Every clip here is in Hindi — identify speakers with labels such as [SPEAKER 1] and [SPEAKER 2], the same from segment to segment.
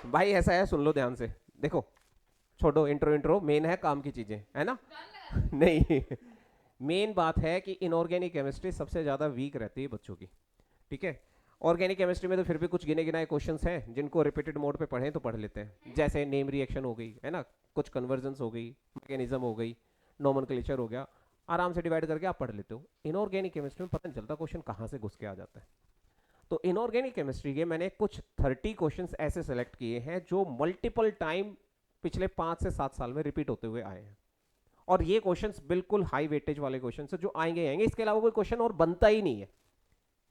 [SPEAKER 1] भाई ऐसा है, सुन लो ध्यान से, देखो, छोड़ो इंट्रो, मेन है काम की चीजें, है ना? नहीं, मेन बात है कि इनऑर्गेनिक केमिस्ट्री सबसे ज़्यादा वीक रहती है बच्चों की, ठीक है? ऑर्गेनिक केमिस्ट्री में तो फिर भी कुछ गिने गिनाए क्वेश्चंस हैं जिनको रिपीटेड मोड पे पढ़ें तो पढ़ लेते हैं, जैसे नेम रिएक्शन हो गई, है ना, कुछ कन्वर्जेंस हो गई, मैकेनिज्म हो गई, नोमेनक्लेचर हो गया, आराम से डिवाइड करके आप पढ़ लेते हो। इनऑर्गेनिक केमिस्ट्री में पता नहीं चलता क्वेश्चन कहाँ से घुस के आ जाता है। तो इनऑर्गेनिक केमिस्ट्री के मैंने कुछ 30 क्वेश्चंस ऐसे सेलेक्ट किए हैं जो मल्टीपल टाइम पिछले 5 से 7 साल में रिपीट होते हुए आए हैं, और ये क्वेश्चंस बिल्कुल हाई वेटेज वाले क्वेश्चंस है जो आएंगे आएंगे, इसके अलावा कोई क्वेश्चन और बनता ही नहीं है,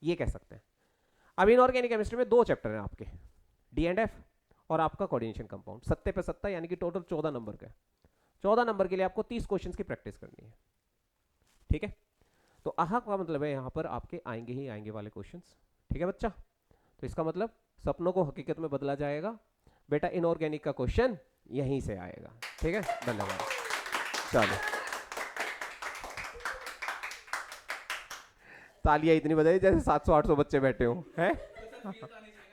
[SPEAKER 1] ये कह सकते हैं। अब इनऑर्गेनिक केमिस्ट्री में 2 चैप्टर हैं आपके, डी एंड एफ और आपका कोऑर्डिनेशन कंपाउंड, 7 पे 7 यानी कि टोटल 14 नंबर का है। 14 नंबर के लिए आपको 30 क्वेश्चन की प्रैक्टिस करनी है, ठीक है? तो आहा का मतलब है यहाँ पर आपके आएंगे ही आएंगे वाले क्वेश्चन, ठीक है बच्चा? तो इसका मतलब सपनों को हकीकत में बदला जाएगा बेटा, इनऑर्गेनिक का क्वेश्चन यहीं से आएगा, ठीक है? धन्यवाद। चलो, तालियां इतनी बजाई जैसे 700-800 बच्चे बैठे हो, हैं?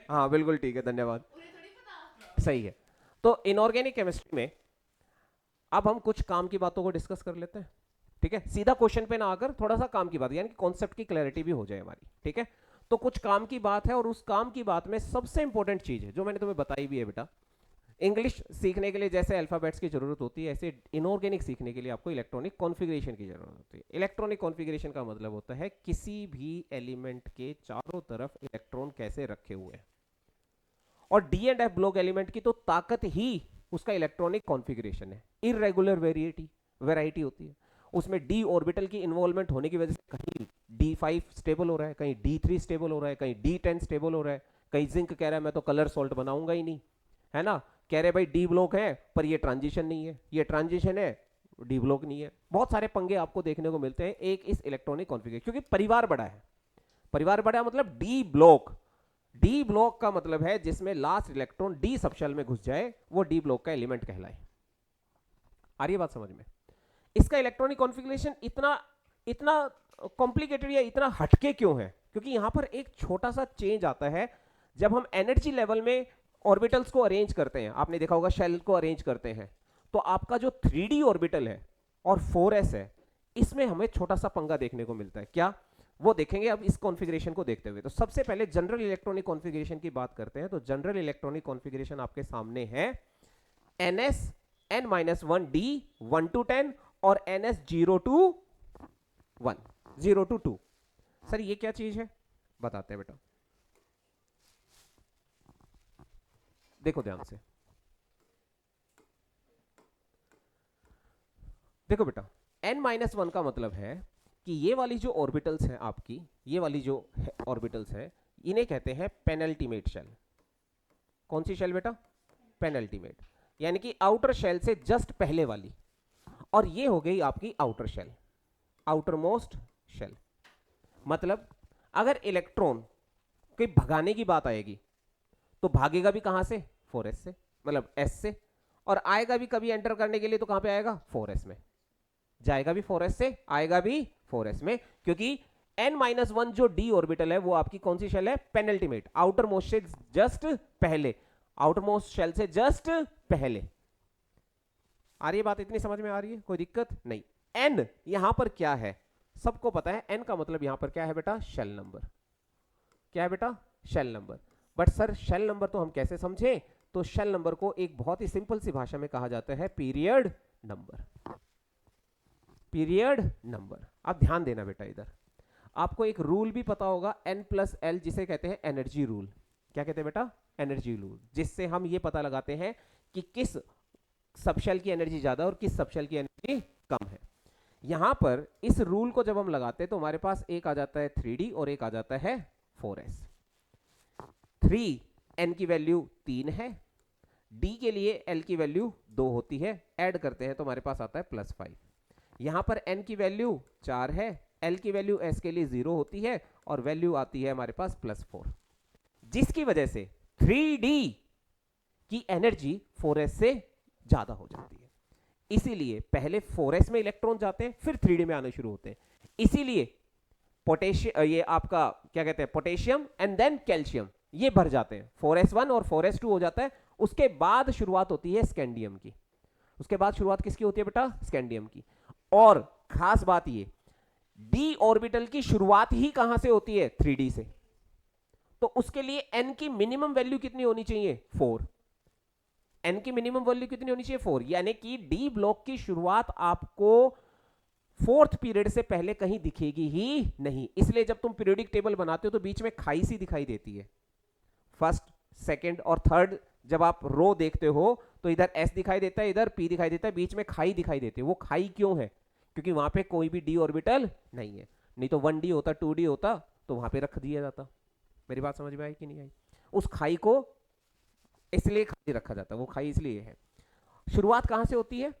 [SPEAKER 1] हाँ बिल्कुल ठीक है, धन्यवाद। सही है। तो इनऑर्गेनिक केमिस्ट्री में अब हम कुछ काम की बातों को डिस्कस कर लेते हैं, ठीक है? सीधा क्वेश्चन पे ना आकर थोड़ा सा काम की बात, यानी कि कॉन्सेप्ट की क्लैरिटी भी हो जाए हमारी, ठीक है? तो कुछ काम की बात है, और उस काम की बात में सबसे इंपॉर्टेंट चीज है जो मैंने तुम्हें बताई भी है बेटा, इंग्लिश सीखने के लिए जैसे अल्फाबेट्स की जरूरत होती है, ऐसे इनऑर्गेनिक सीखने के लिए आपको इलेक्ट्रॉनिक कॉन्फ़िगरेशन की जरूरत होती है। इलेक्ट्रॉनिक कॉन्फ़िगरेशन का मतलब होता है किसी भी एलिमेंट के चारों तरफ इलेक्ट्रॉन कैसे रखे हुए हैं, और D and F block element की तो ताकत ही उसका इलेक्ट्रॉनिक कॉन्फ़िगरेशन है। इरेगुलर वेराइटी होती है उसमें, डी ऑर्बिटल की इन्वॉल्वमेंट होने की वजह से कहीं D5 स्टेबल हो रहा है, कहीं D3 स्टेबल हो रहा है, कहीं D10 स्टेबल हो रहा है, कहीं जिंक कह रहा है मैं तो कलर सॉल्ट बनाऊंगा ही नहीं, है ना, कह रहे भाई डी ब्लॉक है पर ये ट्रांजिशन नहीं है, ये ट्रांजिशन है डी ब्लॉक नहीं है। बहुत सारे पंगे आपको देखने को मिलते हैं एक इस इलेक्ट्रॉनिक कॉन्फ़िगरेशन, क्योंकि परिवार बड़ा है। परिवार बड़ा मतलब डी ब्लॉक का मतलब है जिसमें लास्ट इलेक्ट्रॉन डी सबशेल में घुस जाए वो डी ब्लॉक का एलिमेंट कहलाए। आ रही है बात समझ में? इसका इलेक्ट्रॉनिक कॉन्फ़िगरेशन इतना इतना कॉम्प्लिकेटेड या इतना हटके क्यों है? क्योंकि यहां पर एक छोटा सा चेंज आता है जब हम एनर्जी लेवल में ऑर्बिटल्स को अरेंज करते हैं। आपने देखा होगा शेल को अरेंज करते हैं, तो आपका जो 3D ऑर्बिटल है और 4s है, इसमें हमें छोटा सा पंगा देखने को मिलता है। क्या? वो देखेंगे अब इस कॉन्फ़िगरेशन को देखते हुए। तो सबसे पहले जनरल इलेक्ट्रॉनिक कॉन्फ़िगरेशन की बात करते हैं। तो जनरल इलेक्ट्रॉनिक कॉन्फ़िगरेशन आपके सामने है ns n-1d 1 to 10 और ns 0 to 1 0 to 2। सर ये क्या चीज है बताते हैं बेटा, देखो ध्यान से, देखो बेटा, n-1 का मतलब है कि ये वाली जो ऑर्बिटल्स हैं आपकी, ये वाली जो ऑर्बिटल्स हैं, इन्हें कहते हैं पेनल्टीमेट शेल। कौन सी शेल बेटा? पेनल्टीमेट, यानी कि आउटर शेल से जस्ट पहले वाली। और ये हो गई आपकी outer shell, outermost shell. मतलब अगर इलेक्ट्रॉन के भगाने की बात आएगी तो भागेगा भी कहां से? 4s से, मतलब s से, और आएगा भी कभी एंटर करने के लिए तो कहां पे आएगा? 4s में। जाएगा भी 4s से, आएगा भी 4s में, क्योंकि n-1 जो d ऑर्बिटल है वो आपकी कौन सी शेल है? पेनल्टीमेट, आउटर मोस्ट से जस्ट पहले, आउटर मोस्ट शेल से जस्ट पहले। आ रही है बात? इतनी समझ में आ रही है? कोई दिक्कत नहीं। n यहां पर क्या है सबको पता है, n का मतलब यहां पर क्या है बेटा? Shell number. क्या है बेटा? Shell number. But sir shell number तो हम कैसे समझें? तो शेल नंबर को एक बहुत ही सिंपल सी भाषा में कहा जाता है पीरियड नंबर। Period number. अब ध्यान देना बेटा, इधर आपको एक रूल भी पता होगा n+l, जिसे कहते हैं एनर्जी रूल। क्या कहते हैं बेटा? एनर्जी रूल, जिससे हम ये पता लगाते हैं कि किस सबशेल की एनर्जी ज्यादा और किस सबशेल की एनर्जी कम है। यहां पर इस रूल को जब हम लगाते हैं तो हमारे पास एक आ जाता है 3d और एक आ जाता है 4s। 3 n की वैल्यू 3 है, d के लिए l की वैल्यू 2 होती है, ऐड करते हैं तो हमारे पास आता है +5। यहां पर n की वैल्यू 4 है, l की वैल्यू s के लिए 0 होती है, और वैल्यू आती है हमारे पास +4, जिसकी वजह से 3d की एनर्जी 4s से ज्यादा हो जाती है। इसीलिए पहले 4s में इलेक्ट्रॉन जाते हैं, फिर 3d में आने शुरू होते हैं। इसीलिए पोटेशियम, ये आपका क्या कहते हैं, पोटेशियम एंड देन कैल्शियम, ये भर जाते हैं। 4s1 और 4s2 हो जाता है, उसके बाद शुरुआत होती है स्कैंडियम की। उसके बाद शुरुआत किसकी होती है बेटा? स्कैंडियम की। और खास बात ये, डी ऑर्बिटल की शुरुआत ही कहां से होती है? 3D से। तो उसके लिए n की मिनिमम वैल्यू कितनी होनी चाहिए? 4। n की मिनिमम वैल्यू कितनी होनी चाहिए? 4। यानी कि डी ब्लॉक की शुरुआत आपको फोर्थ पीरियड से पहले कहीं दिखेगी ही नहीं। इसलिए जब तुम पीरियोडिक टेबल बनाते हो तो बीच में खाई सी दिखाई देती है। फर्स्ट, सेकंड और थर्ड जब आप रो देखते हो तो इधर S दिखाई देता है, इधर P दिखाई देता है, बीच में खाई दिखाई देती है। वो खाई क्यों है? क्योंकि वहां पे कोई भी डी ऑर्बिटल नहीं है। नहीं तो 1D होता, 2D होता तो वहां पे रख दिया जाता। मेरी बात समझ में आई कि नहीं आई? उस खाई को इसलिए खाली रखा जाता है, वो खाई इसलिए है। शुरुआत कहां से होती है?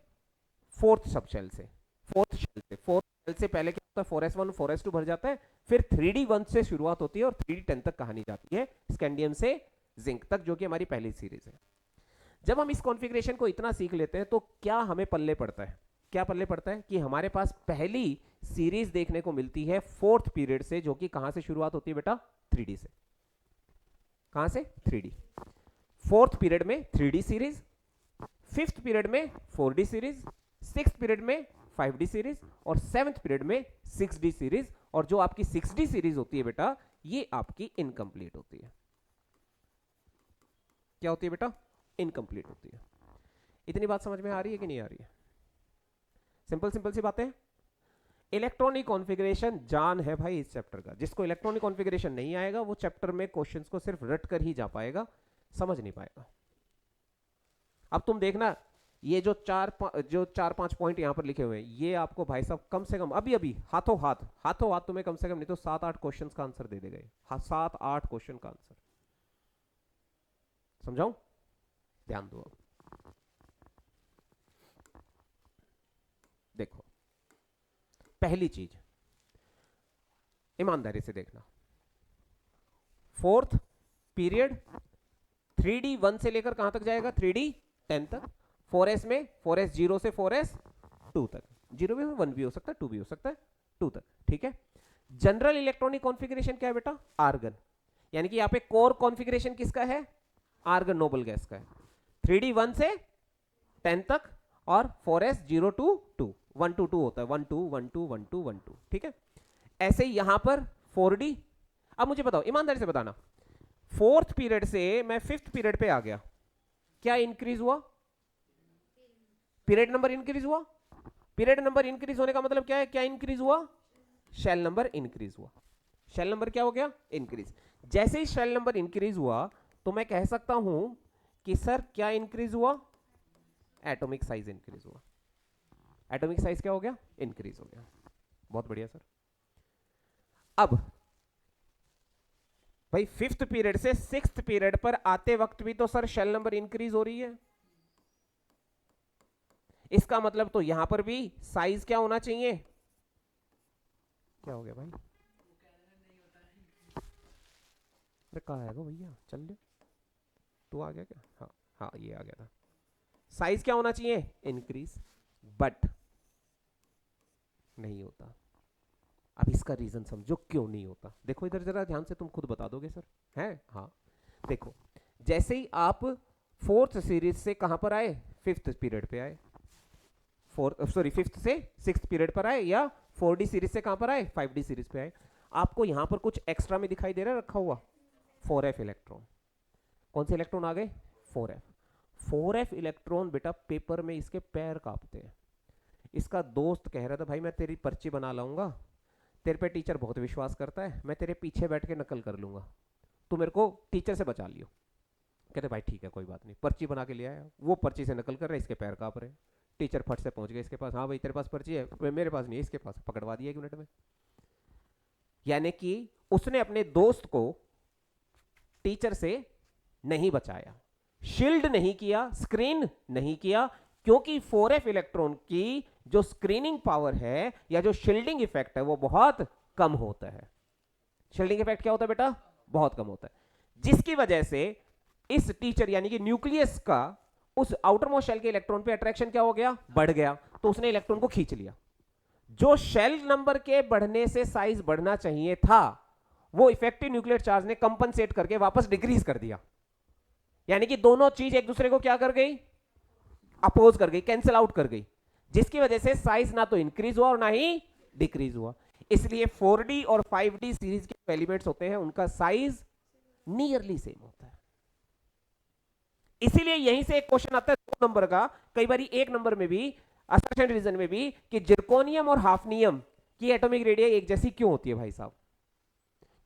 [SPEAKER 1] फोर्थ सबशेल से, फोर्थ शेल से। फोर्थ शेल से पहले क्या होता है? 4s1 4s2 भर जाता है, फिर 3D1 से शुरुआत होती है और 3D10 तक कहानी जाती है, स्कैंडियम से जिंक तक, जो कि हमारी पहली सीरीज है। जब हम इस कॉन्फ़िगरेशन को इतना सीख लेते हैं तो क्या हमें पल्ले पड़ता है? क्या पल्ले पड़ता है कि हमारे पास पहली सीरीज देखने को मिलती है फोर्थ पीरियड से, जो कि कहां से शुरुआत होती है बेटा? 3D से। कहां से? 3D। फोर्थ पीरियड में 3D सीरीज, फिफ्थ पीरियड में 4D सीरीज, सिक्स्थ पीरियड में 5D सीरीज और सेवंथ पीरियड में 6D सीरीज। और जो आपकी 6D सीरीज होती है बेटा, ये आपकी इनकम्प्लीट होती है। क्या होती है बेटा? इनकम्प्लीट होती है। इतनी बात समझ में आ रही है कि नहीं आ रही है? सिंपल सिंपल सी बातें। इलेक्ट्रॉनिक कॉन्फ़िगरेशन जान है भाई इस चैप्टर का। जिसको इलेक्ट्रॉनिक कॉन्फ़िगरेशन नहीं आएगा वो चैप्टर में क्वेश्चंस को सिर्फ रट कर ही जा पाएगा, समझ नहीं पाएगा। अब तुम देखना, ये जो चार पांच पॉइंट यहां पर लिखे हुए हैं, ये आपको भाई साहब कम से कम अभी अभी हाथों हाथ तुम्हें कम से कम नहीं तो 7-8 क्वेश्चन का आंसर दे देंगे। 7-8 क्वेश्चन का आंसर। समझाऊं? ध्यान दो। अब देखो, पहली चीज ईमानदारी से देखना, फोर्थ पीरियड 3D1 से लेकर कहां तक जाएगा? 3D10 तक। 4s में 4s 0 से 4s 2 तक। 0 भी 1 भी हो सकता है, 2 भी हो सकता है, 2 तक। ठीक है। जनरल इलेक्ट्रॉनिक कॉन्फ़िगरेशन क्या है बेटा? आर्गन। यानी कि यहां पे कोर कॉन्फ़िगरेशन किसका है? आर्गन नोबल गैस का है। 3D1 से 10 तक और 4s 0 to 2, 1 to 2 होता है, 1 2 1 2 1 2 1 2। ठीक है। ऐसे ही यहां पर 4D। अब मुझे बताओ, ईमानदारी से बताना, फोर्थ पीरियड से मैं फिफ्थ पीरियड पे आ गया, क्या इंक्रीज हुआ? पीरियड नंबर इंक्रीज हुआ। पीरियड नंबर इंक्रीज होने का मतलब क्या है? क्या इंक्रीज हुआ? शेल नंबर इंक्रीज हुआ। शेल नंबर क्या हो गया? इंक्रीज। जैसे ही शेल नंबर इंक्रीज हुआ तो मैं कह सकता हूं कि सर क्या इंक्रीज हुआ? एटॉमिक साइज इंक्रीज हुआ। एटॉमिक साइज क्या हो गया? इंक्रीज हो गया। बहुत बढ़िया सर। अब भाई फिफ्थ पीरियड से सिक्स्थ पीरियड पर आते वक्त भी तो सर शेल नंबर इंक्रीज हो रही है। इसका मतलब तो यहां पर भी साइज क्या होना चाहिए? क्या हो गया भाई? अरे कहाँ आएगा भैया? चल ले, तू आ गया क्या? हाँ हाँ, ये आ गया था। साइज क्या होना चाहिए? इंक्रीज। बट नहीं होता। अब इसका रीजन समझो क्यों नहीं होता। देखो इधर जरा ध्यान से, तुम खुद बता दोगे सर, है? हाँ देखो, जैसे ही आप फोर्थ सीरीज से कहां पर आए? फिफ्थ पीरियड पे आए। फिफ्थ से सिक्स्थ पीरियड पर आए, या 4D सीरीज से कहां पर आए? 5D सीरीज पे आए। आपको यहां पर कुछ एक्स्ट्रा में दिखाई दे रहा है रखा हुआ? 4f electron. कौन से इलेक्ट्रॉन आ गए? 4f। 4f इलेक्ट्रॉन बेटा पेपर में इसके पैर कांपते हैं। इसका दोस्त कह रहा था भाई मैं तेरी पर्ची बना लाऊंगा, तेरे पे टीचर बहुत विश्वास करता है, मैं तेरे पीछे बैठ के नकल कर लूंगा, तू मेरे को टीचर से बचा लियो। कहते भाई ठीक है कोई बात नहीं। पर्ची बना के ले आया, वो पर्ची से नकल कर रहे, इसके पैर कांप रहे। टीचर फट से पहुंच गए इसके पास, हाँ भाई तेरे पास पर्ची है? मेरे पास नहीं है, इसके पास। पकड़वा दिया 1 मिनट में। यानी कि उसने अपने दोस्त को टीचर से नहीं बचाया, शील्ड नहीं किया, स्क्रीन नहीं किया, क्योंकि 4f इलेक्ट्रॉन की जो स्क्रीनिंग पावर है या जो शील्डिंग इफेक्ट है वो बहुत कम होता है। शील्डिंग इफेक्ट क्या होता है बेटा? बहुत कम होता है। जिसकी वजह से इस टीचर यानी कि न्यूक्लियस का उस आउटर मोस्ट शेल के इलेक्ट्रॉन पे अट्रैक्शन क्या हो गया? बढ़ गया। तो उसने इलेक्ट्रॉन को खींच लिया। जो शेल नंबर के बढ़ने से साइज बढ़ना चाहिए था वो इफेक्टिव न्यूक्लियर चार्ज ने कंपनसेट करके वापस डिक्रीज कर दिया। यानी कि दोनों चीज एक दूसरे को क्या कर गई, अपोज कर गई, कैंसिल आउट कर गई, जिसकी वजह से साइज ना तो इंक्रीज हुआ और ना ही डिक्रीज हुआ। इसलिए 4D और 5D सीरीज के एलिमेंट्स होते हैं, उनका साइज नियरली सेम होता है। इसीलिए यहीं से एक क्वेश्चन आता है 2 नंबर का, कई बार 1 नंबर में भी, असर्शन डिवीजन में भी, कि जिरकोनियम और हाफनियम की एटॉमिक रेडियस एक जैसी क्यों होती है भाई साहब?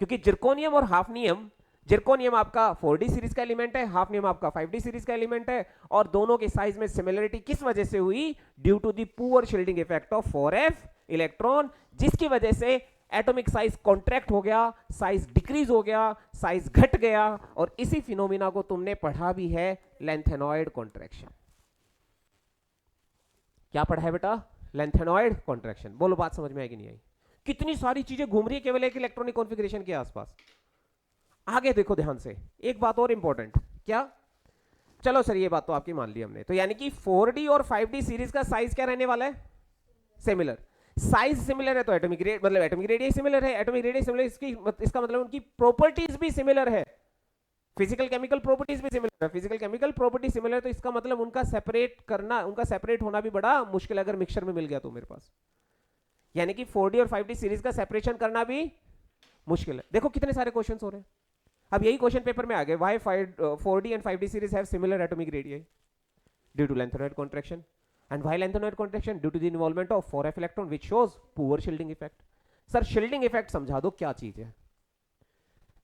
[SPEAKER 1] क्योंकि जिरकोनियम और हाफनियम, जिरकोनियम आपका 4D सीरीज का एलिमेंट है, हाफनियम आपका 5D सीरीज का एलिमेंट है, और दोनों के साइज में सिमिलरिटी किस वजह से हुई? Due to the poor shielding effect of 4f electron, जिसकी वजह से एटॉमिक साइज कॉन्ट्रैक्ट हो गया, साइज डिक्रीज हो गया, साइज घट गया, और इसी फिनोमिना को तुमने पढ़ा भी है, लेंथेनॉइड कॉन्ट्रैक्शन। क्या पढ़ा है बेटा? Lanthanoid contraction. बोलो बात समझ में आई कि नहीं आई? कितनी सारी चीजें घूम रही है केवल एक इलेक्ट्रॉनिक कॉन्फ़िगरेशन के आसपास। आगे देखो ध्यान से, एक बात और इंपॉर्टेंट, क्या? चलो सर ये बात तो आपकी मान ली हमने, तो यानी कि 4D और 5D सीरीज का साइज क्या रहने वाला है? सिमिलर। साइज सिमिलर है तो एटॉमिक मतलब एटॉमिक रेडियस सिमिलर है, एटॉमिक रेडियस सिमिलर, इसका मतलब उनकी प्रॉपर्टीज भी सिमिलर है, फिजिकल केमिकल प्रॉपर्टीज भी सिमिलर है। फिजिकल केमिकल प्रॉपर्टी सिमिलर है तो इसका मतलब उनका सेपरेट करना, उनका सेपरेट होना भी बड़ा मुश्किल है अगर मिक्सचर में मिल गया तो मेरे पास। यानी कि 4D और 5D सीरीज का सेपरेशन करना भी मुश्किल है। देखो कितने सारे क्वेश्चंस हो रहे हैं। अब यही क्वेश्चन पेपर में आ गए, why 4D and 5D series have similar atomic radius due to lanthanoid contraction, and why lengthenoid contraction? Due to the involvement of 4f electron which shows poor shielding effect. Sir shielding effect समझा दो क्या चीज है?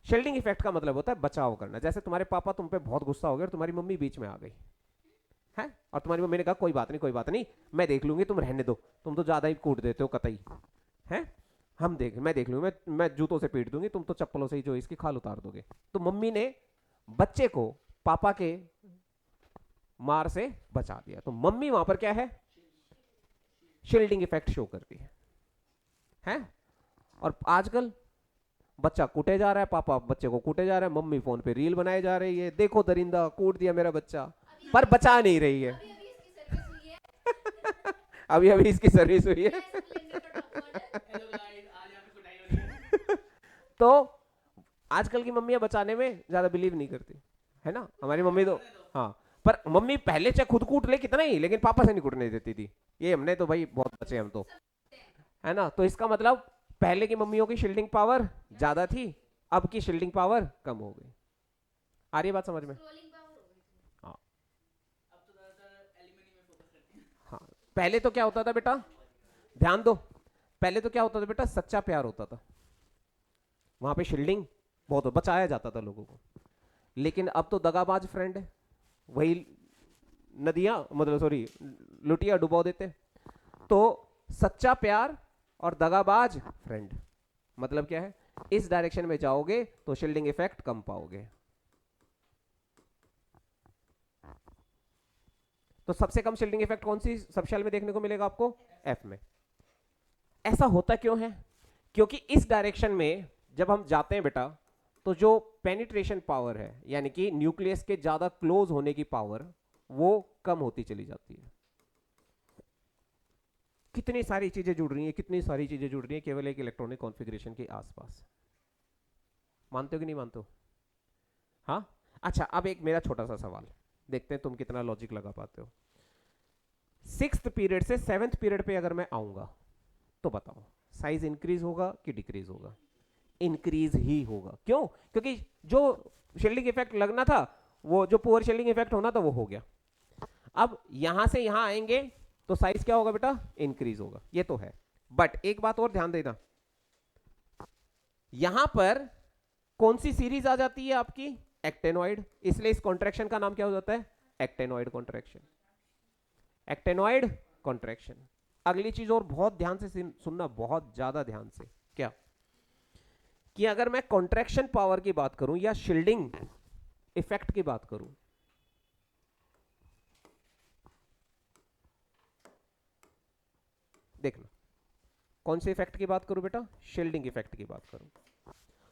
[SPEAKER 1] shielding effect का मतलब होता है बचाव करना। जैसे तुम्हारे पापा तुम पे बहुत गुस्सा हो गया और तुम्हारी मम्मी बीच में आ गई है, और तुम्हारी मम्मी ने कहा कोई बात नहीं कोई बात नहीं, मैं देख लूंगी, तुम रहने दो, तुम तो ज्यादा ही कूट देते हो कतई है, मैं देख लूंगी, मैं जूतों से पीट दूंगी, तुम तो चप्पलों से ही जो इसकी खाल उतार दोगे। तो मम्मी ने बच्चे को पापा के मार से बचा दिया, तो मम्मी वहां पर क्या है? शील्डिंग इफेक्ट शो करती है? और आजकल बच्चा कूटे जा रहा है, पापा बच्चे को कूटे जा रहा है, मम्मी फोन पे रील बनाए जा रही है, देखो दरिंदा कूट दिया मेरा बच्चा, पर बचा नहीं रही है। अभी अभी इसकी सर्विस हुई है। तो आजकल की मम्मियां बचाने में ज्यादा बिलीव नहीं करती है ना। हमारी मम्मी तो, हाँ, पर मम्मी पहले चाहे खुद कूट ले कितना ही, लेकिन पापा से नहीं कूटने देती थी। ये हमने तो भाई बहुत बचे हम तो, है ना। तो इसका मतलब पहले की मम्मियों की शील्डिंग पावर ज्यादा थी, अब की शील्डिंग पावर कम हो गई। आ रही बात समझ में? हाँ हाँ, पहले तो क्या होता था बेटा, ध्यान दो, पहले तो क्या होता था बेटा, सच्चा प्यार होता था, वहां पे शील्डिंग बहुत बचाया जाता था लोगों को। लेकिन अब तो दगाबाज फ्रेंड है, वही नदियां मतलब सॉरी लुटिया डुबो देते। तो सच्चा प्यार और दगाबाज फ्रेंड, मतलब क्या है? इस डायरेक्शन में जाओगे तो शील्डिंग इफेक्ट कम पाओगे। तो सबसे कम शील्डिंग इफेक्ट कौन सी सबशेल में देखने को मिलेगा आपको? एफ में। ऐसा होता क्यों है? क्योंकि इस डायरेक्शन में जब हम जाते हैं बेटा, तो जो पेनिट्रेशन पावर है, यानी कि न्यूक्लियस के ज्यादा क्लोज होने की पावर, वो कम होती चली जाती है। कितनी सारी चीजें जुड़ रही हैं, कितनी सारी चीजें जुड़ रही हैं केवल एक इलेक्ट्रॉनिक कॉन्फ़िगरेशन के आसपास। मानते हो कि नहीं मानते हो? हाँ, अच्छा, अब एक मेरा छोटा सा सवाल, देखते हैं तुम कितना लॉजिक लगा पाते हो। 6th पीरियड से 7th पीरियड पे अगर मैं आऊंगा तो बताओ साइज इंक्रीज होगा कि डिक्रीज होगा? इंक्रीज ही होगा। क्यों? क्योंकि जो शील्डिंग इफेक्ट लगना था, वो जो पुअर शील्डिंग इफेक्ट होना था वो हो गया। अब यहां से यहां आएंगे तो साइज क्या होगा बेटा? इंक्रीज होगा, ये तो है। बट एक बात और ध्यान देना, यहां पर कौन सी सीरीज आ जाती है आपकी? एक्टेनॉइड। इसलिए इस कॉन्ट्रैक्शन का नाम क्या हो जाता है? Actinoid contraction. Actinoid contraction. अगली चीज और बहुत ध्यान से सुनना, बहुत ज्यादा ध्यान से, क्या कि अगर मैं कॉन्ट्रैक्शन पावर की बात करूं या शील्डिंग इफेक्ट की बात करूं, देखना कौन से इफेक्ट की बात करूं बेटा? शील्डिंग इफेक्ट की बात करूं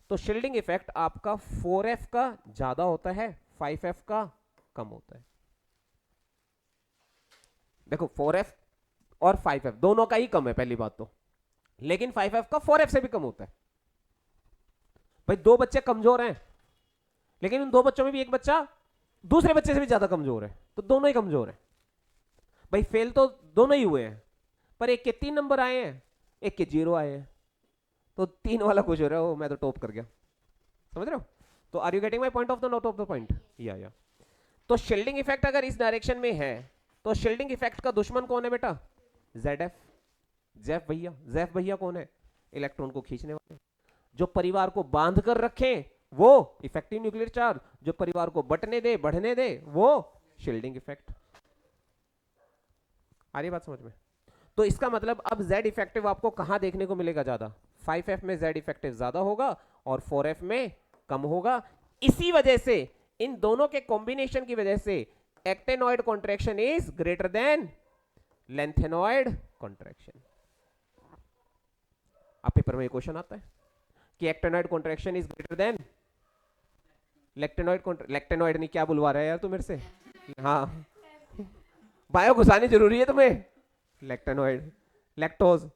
[SPEAKER 1] तो शील्डिंग इफेक्ट आपका 4f का ज्यादा होता है, 5f का कम होता है। देखो 4f और 5f दोनों का ही कम है पहली बात तो, लेकिन 5f का 4f से भी कम होता है। भाई दो बच्चे कमजोर हैं, लेकिन उन दो बच्चों में भी एक बच्चा दूसरे बच्चे से भी ज्यादा कमजोर है, तो दोनों ही कमजोर है भाई। फेल तो दोनों ही हुए हैं, पर एक के 3 नंबर आए हैं, एक के 0 आए हैं, तो 3 वाला खुश हो रहा है, ओ मैं तो टॉप कर गया। समझ रहे हो? तो are you getting my point of the note of the point? या तो शील्डिंग इफेक्ट अगर इस डायरेक्शन में है, तो शील्डिंग इफेक्ट का दुश्मन कौन है बेटा? ZF, जेफ भैया। जेफ भैया कौन है? इलेक्ट्रॉन को खींचने वाले। जो परिवार को बांध कर रखें वो इफेक्टिव न्यूक्लियर चार्ज, जो परिवार को बटने दे, बढ़ने दे, वो शील्डिंग इफेक्ट। आ रही बात समझ में? तो इसका मतलब अब Z इफेक्टिव आपको कहां देखने को मिलेगा ज्यादा? 5F में Z इफेक्टिव ज्यादा होगा और 4F में कम होगा। इसी वजह से, इन दोनों के कॉम्बिनेशन की वजह से actinoid contraction is greater than lanthanoid contraction. अब पेपर में क्वेश्चन आता है कि actinoid contraction is greater than lectanoid. Lectanoid नहीं, क्या बुलवा रहा है यार तू मेरे से? हाँ, बायो घुसानी जरूरी है तुम्हें। लेक्टेनॉइड, लैक्टोज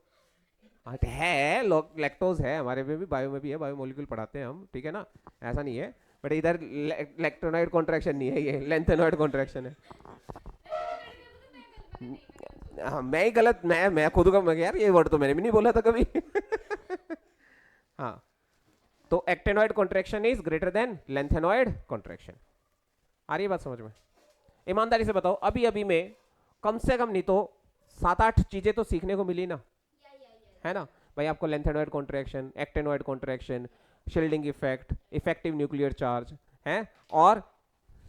[SPEAKER 1] है, लैक्टोज है हमारे में भी, बायो में भी है, बायो मॉलिक्यूल पढ़ाते हैं हम, ठीक है ना, ऐसा नहीं है। बट इधर लेक्टेनॉइड कॉन्ट्रैक्शन नहीं है, ये लेंथेनॉइड कॉन्ट्रैक्शन है। हाँ, मैं ही गलत, मैं खुद का, मैं यार ये वर्ड तो मैंने भी नहीं बोला था कभी। हाँ, तो actinoid contraction is greater than lanthanoid contraction. आ रही है बात समझ में? ईमानदारी से बताओ, अभी अभी में कम से कम नहीं तो 7-8 चीजें तो सीखने को मिली ना, है ना भाई? आपको lanthanoid contraction, actinoid contraction, shielding effect, effective nuclear charge है, और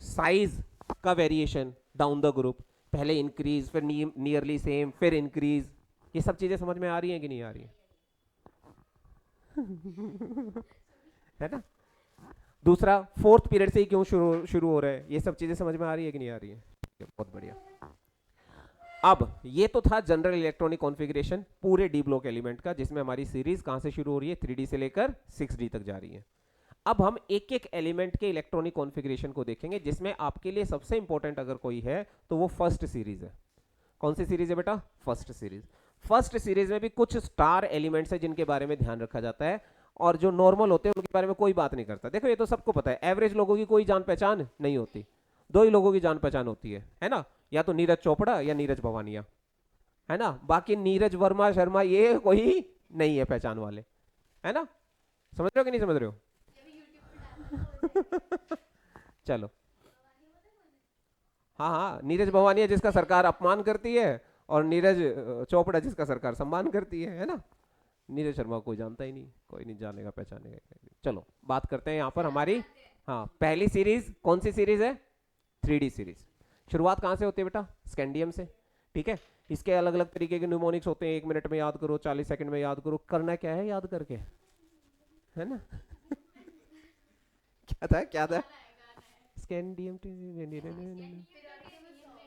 [SPEAKER 1] साइज का वेरिएशन डाउन द ग्रुप, पहले इंक्रीज, फिर नियरली सेम, फिर इंक्रीज। ये सब चीजें समझ में आ रही हैं कि नहीं आ रही है? है ना? दूसरा, 4th पीरियड से ही क्यों शुरू हो रहा है, ये सब चीजें समझ में आ रही है कि नहीं आ रही है? बहुत बढ़िया। अब ये तो था जनरल इलेक्ट्रॉनिक कॉन्फ़िगरेशन पूरे डी ब्लॉक एलिमेंट का, जिसमें हमारी सीरीज कहां से शुरू हो रही है? 3D से लेकर 6D तक जा रही है। अब हम एक एक एलिमेंट के इलेक्ट्रॉनिक कॉन्फ़िगरेशन को देखेंगे, जिसमें आपके लिए सबसे इंपॉर्टेंट अगर कोई है तो वो फर्स्ट सीरीज है। कौन सी सीरीज है बेटा? First series. फर्स्ट सीरीज में भी कुछ स्टार एलिमेंट्स है जिनके बारे में ध्यान रखा जाता है, और जो नॉर्मल होते हैं उनके बारे में कोई बात नहीं करता। देखो ये तो सबको पता है, एवरेज लोगों की कोई जान पहचान नहीं होती, 2 ही लोगों की जान पहचान होती है ना? या तो नीरज चोपड़ा या नीरज भवानिया, है ना? बाकी नीरज वर्मा शर्मा ये कोई नहीं है पहचान वाले, है ना? समझ रहे हो कि नहीं समझ रहे हो? चलो, हाँ हाँ, नीरज भवानिया जिसका सरकार अपमान करती है, और नीरज चोपड़ा जिसका सरकार सम्मान करती है ना? नीरज शर्मा कोई जानता ही नहीं, कोई नहीं जानेगा पहचानेगा। चलो बात करते हैं यहाँ पर हमारी, हाँ, पहली सीरीज कौन सी सीरीज है? 3D series. शुरुआत कहाँ से होती है बेटा? स्कैंडियम से, ठीक है? इसके अलग अलग तरीके के न्यूमोनिक्स होते हैं, 1 मिनट में याद करो, 40 सेकंड में याद करो, करना क्या है याद करके, है ना? क्या था? Scandium,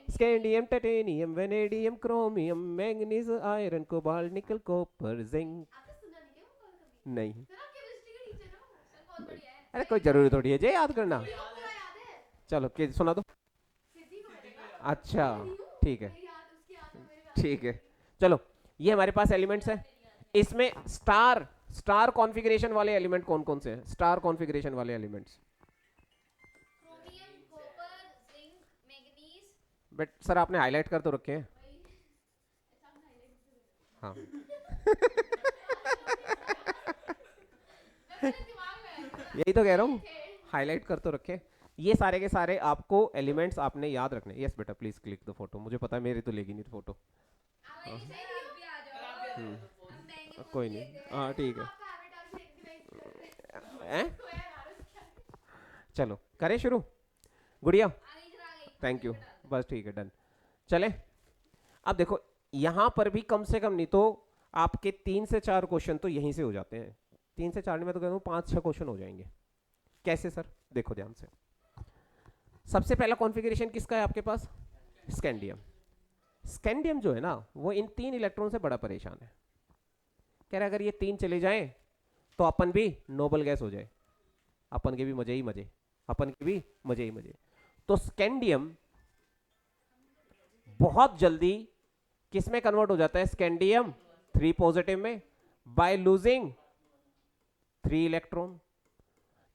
[SPEAKER 1] scandium, titanium, vanadium, chromium, manganese, iron, cobalt, निकल, कॉपर, जिंक। नहीं, अरे कोई जरूरी थोड़ी है जे याद करना। चलो के सुना दो। अच्छा, ठीक है, ठीक है। चलो, ये हमारे पास एलिमेंट्स है, इसमें स्टार कॉन्फ़िगरेशन वाले एलिमेंट कौन कौन से हैं? स्टार कॉन्फ़िगरेशन वाले एलिमेंट्स, बट सर आपने हाईलाइट कर तो रखे हैं। हाँ। यही तो कह रहा हूँ, हाईलाइट कर तो रखे। ये सारे के सारे आपको एलिमेंट्स आपने याद रखने। यस बेटा, प्लीज क्लिक द फोटो। मुझे पता है मेरी तो लेगी नहीं फोटो। कोई नहीं, हाँ ठीक है। चलो करें शुरू, गुड़िया? थैंक यू, बस ठीक है, डन। चले, अब देखो यहां पर भी कम से कम नहीं तो आपके 3 से 4 क्वेश्चन तो यहीं से हो जाते हैं। 3 से 4 में तो कहता हूँ 5-6 क्वेश्चन हो जाएंगे। कैसे सर? देखो ध्यान से। सबसे पहला कॉन्फ़िगरेशन किसका है आपके पास? स्कैंडियम। स्कैंडियम जो है ना, वो इन 3 इलेक्ट्रॉन से बड़ा परेशान है। कह रहा अगर ये 3 चले जाएं तो अपन भी नोबल गैस हो जाए, अपन के भी मजे ही मजे, अपन के भी मजे ही मजे। तो स्कैंडियम बहुत जल्दी किस में कन्वर्ट हो जाता है? स्कैंडियम 3 पॉजिटिव में, बाय लूजिंग 3 इलेक्ट्रॉन।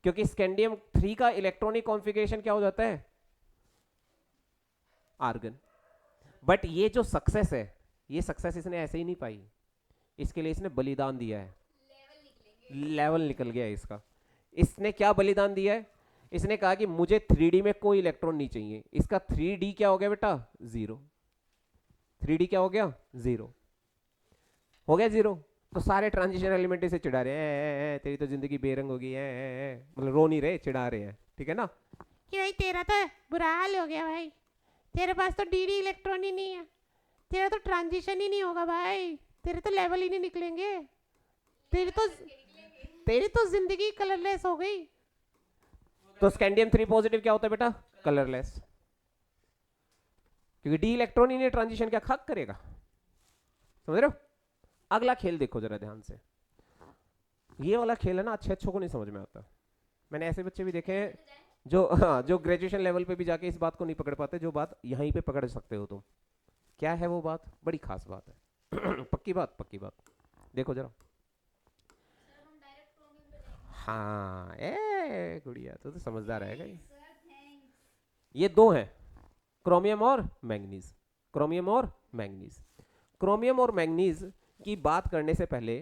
[SPEAKER 1] क्योंकि स्कैंडियम 3 का इलेक्ट्रॉनिक कॉन्फ़िगरेशन क्या हो जाता है? आर्गन। बट ये जो सक्सेस है, ये सक्सेस इसने ऐसे ही नहीं पाई, इसके लिए इसने बलिदान दिया है। लेवल निकल गया है इसका। इसने क्या बलिदान दिया है? इसने कहा कि मुझे 3D में कोई इलेक्ट्रॉन नहीं चाहिए। इसका 3D क्या हो गया बेटा? 0। 3D क्या हो गया? 0 हो गया, 0। तो सारे ट्रांजिशन एलिमेंट इसे चिढ़ा रहे हैं, तेरी तो जिंदगी बेरंग होगी है, मतलब रो नहीं रहे, चिढ़ा रहे हैं, ठीक है ना, कि भाई तेरा तो बुरा हाल हो गया भाई, तेरे पास तो डी इलेक्ट्रॉन ही नहीं है, तेरा तो ट्रांजिशन ही नहीं होगा भाई, तेरे तो लेवल ही नहीं निकलेंगे, तेरी तो जिंदगी कलरलेस हो गई। तो स्कैंडियम 3 पॉजिटिव क्या होता है बेटा? कलरलेस, क्योंकि डी इलेक्ट्रॉन ही नहीं, ट्रांजिशन क्या खाक करेगा। समझ रहे हो? अगला खेल देखो जरा ध्यान से। ये वाला खेल है ना, अच्छे को नहीं समझ में आता। मैंने ऐसे बच्चे भी देखे हैं जो ग्रेजुएशन लेवल पे भी जाके इस बात को नहीं पकड़ पाते जो बात यहीं पे पकड़ सकते हो तुम। क्या है वो बात? बड़ी खास बात है। पक्की बात देखो जरा। हाँ, ए गुड़िया तो समझदार है। ये दो हैं, क्रोमियम और मैंगनीज। क्रोमियम और मैंगनीज की बात करने से पहले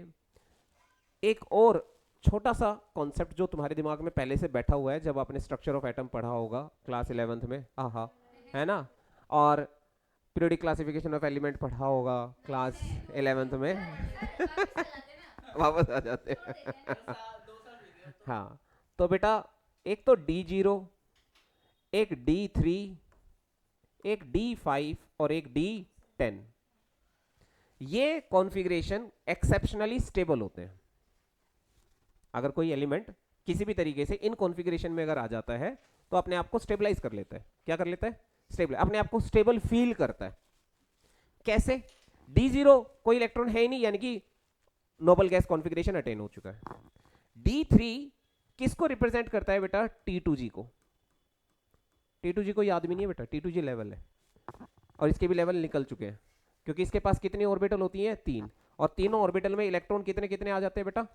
[SPEAKER 1] एक और छोटा सा कॉन्सेप्ट जो तुम्हारे दिमाग में पहले से बैठा हुआ है, जब आपने स्ट्रक्चर ऑफ एटम पढ़ा होगा क्लास 11th में, आहा, है ना, और पीरियोडिक क्लासिफिकेशन ऑफ एलिमेंट पढ़ा होगा क्लास 11th में। वापस आ जाते हैं। हाँ, तो बेटा एक तो D0, एक D3, एक D5 और एक D10। ये कॉन्फ़िगरेशन एक्सेप्शनली स्टेबल होते हैं। अगर कोई एलिमेंट किसी भी तरीके से इन कॉन्फ़िगरेशन में अगर आ जाता है तो अपने आप को स्टेबलाइज कर लेता है। क्या कर लेता है? स्टेबल, अपने आप को स्टेबल फील करता है। कैसे? D0 कोई इलेक्ट्रॉन है ही नहीं, यानी कि नोबल गैस कॉन्फ़िगरेशन अटेन हो चुका है। D3 किसको रिप्रेजेंट करता है बेटा? T2G को। T2G को याद भी नहीं है बेटा, T2G लेवल है, और इसके भी लेवल निकल चुके हैं, क्योंकि इसके पास कितनी ऑर्बिटल होती हैं? 3, और तीनों ऑर्बिटल में इलेक्ट्रॉन कितने कितने आ जाते हैं बेटा?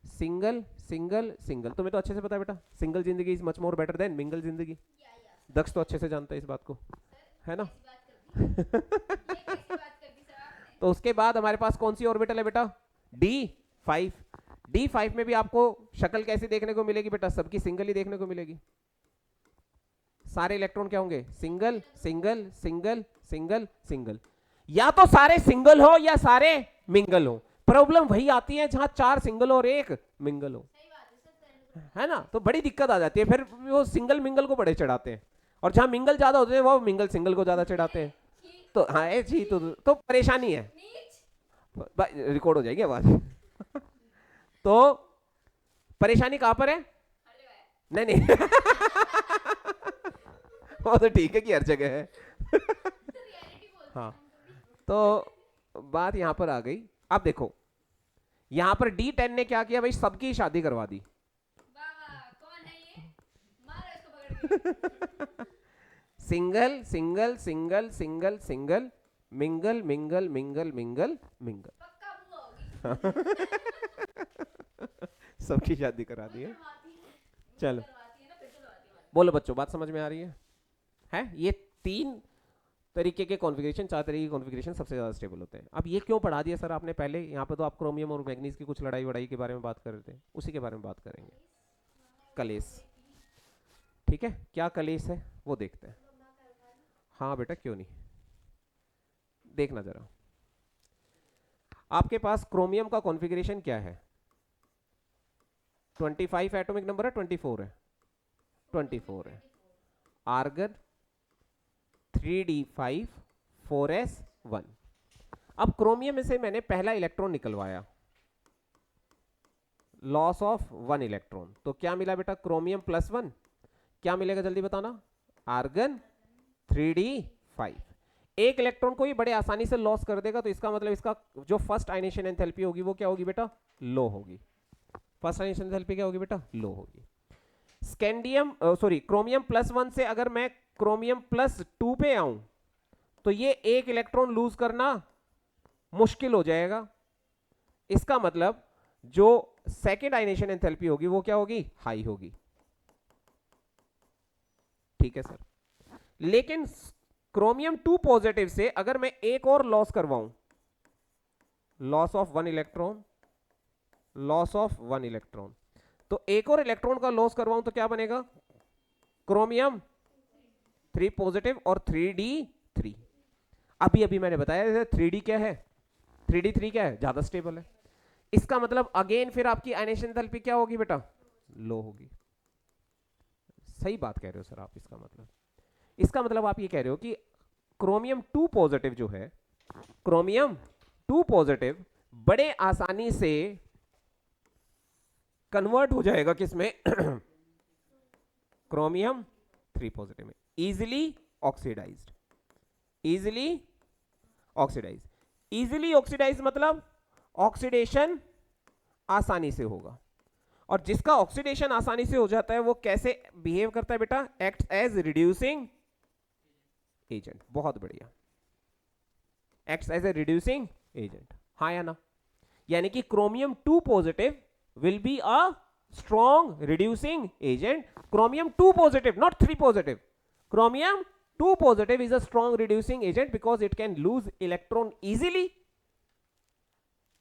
[SPEAKER 1] Single single single. तुम्हें तो अच्छे से पता है बेटा, सिंगल जिंदगी is much more better than mingle जिंदगी। दक्ष तो अच्छे से जानता है इस बात को, है ना। तो उसके बाद हमारे पास कौन सी ऑर्बिटल है बेटा? D5। D5 में भी आपको शक्ल कैसी देखने को मिलेगी बेटा? सबकी सिंगल ही देखने को मिलेगी। सारे इलेक्ट्रॉन क्या होंगे? Single single single single single. या तो सारे सिंगल हो या सारे मिंगल हो। प्रॉब्लम वही आती है जहां 4 सिंगल और 1 मिंगल हो, है ना, तो बड़ी दिक्कत आ जाती है। फिर वो सिंगल मिंगल को बड़े चढ़ाते हैं, और जहां मिंगल ज्यादा होते हैं वो मिंगल सिंगल को ज्यादा चढ़ाते हैं। तो हाँ जी, तो परेशानी है, रिकॉर्ड हो जाएगी आवाज। तो परेशानी कहां पर है? नहीं वो तो ठीक है कि हर जगह है। हाँ, तो बात यहां पर आ गई। अब देखो यहां पर D10 ने क्या किया भाई? सबकी शादी करवा दी। कौन है ये? मारो इसको पकड़ के। Single single single single single, mingle mingle mingle mingle mingle. सबकी शादी करा दी है। चलो बोलो बच्चों, बात समझ में आ रही है? ये 3 तरीके के कॉन्फ़िगरेशन, 4 तरीके के कॉन्फ़िगरेशन सबसे ज़्यादा स्टेबल होते हैं। अब ये क्यों पढ़ा दिया सर आपने पहले? यहाँ पे तो आप क्रोमियम और मैग्नीज की कुछ लड़ाई वड़ाई के बारे में बात कर रहे थे, उसी के बारे में बात करेंगे। कलेश, ठीक है, क्या कलेश है वो देखते हैं। हाँ बेटा क्यों नहीं, देखना जरा। आपके पास क्रोमियम का कॉन्फ़िगरेशन क्या है? 25 एटॉमिक नंबर है, 24 है? 24 है। Argon 3D5 4s1। अब क्रोमियम में से मैंने पहला इलेक्ट्रॉन निकलवाया, लॉस ऑफ 1 इलेक्ट्रॉन, तो क्या मिला बेटा? क्रोमियम +1। क्या मिलेगा जल्दी बताना? Argon 3D5। एक इलेक्ट्रॉन को ही बड़े आसानी से लॉस कर देगा, तो इसका मतलब इसका जो फर्स्ट आयनेशन एंथैल्पी होगी वो क्या होगी बेटा? लो होगी। फर्स्ट आयनेशन एंथैल्पी क्या होगी बेटा? लो होगी। क्रोमियम +1 से अगर मैं क्रोमियम +2 पे आऊं तो ये एक इलेक्ट्रॉन लूज करना मुश्किल हो जाएगा। इसका मतलब जो सेकेंड आयनेशन एंथैल्पी होगी वो क्या होगी? हाई होगी। ठीक है सर, लेकिन क्रोमियम 2 पॉजिटिव से अगर मैं एक और लॉस करवाऊं, loss of 1 electron, loss of 1 electron, तो एक और इलेक्ट्रॉन का लॉस करवाऊं तो क्या बनेगा? क्रोमियम 3 पॉजिटिव और 3d3। अभी अभी मैंने बताया 3d क्या है, 3d3 क्या है, ज्यादा स्टेबल है। इसका मतलब अगेन फिर आपकी आयनेशन एंथैल्पी क्या होगी बेटा? लो होगी। सही बात कह रहे हो सर आप। इसका मतलब आप ये कह रहे हो कि क्रोमियम 2 पॉजिटिव जो है, क्रोमियम 2 पॉजिटिव बड़े आसानी से कन्वर्ट हो जाएगा किसमें? क्रोमियम 3 पॉजिटिव में, easily oxidised. Easily oxidise, easily oxidise मतलब ऑक्सीडेशन आसानी से होगा। और जिसका ऑक्सीडेशन आसानी से हो जाता है वो कैसे बिहेव करता है बेटा? Act as reducing agent. बहुत बढ़िया, act as a reducing agent, हाँ या ना? यानी कि chromium 2 positive will be a strong reducing agent. Chromium 2 positive, not 3 positive. Chromium 2 positive is a strong reducing agent because it can lose electron easily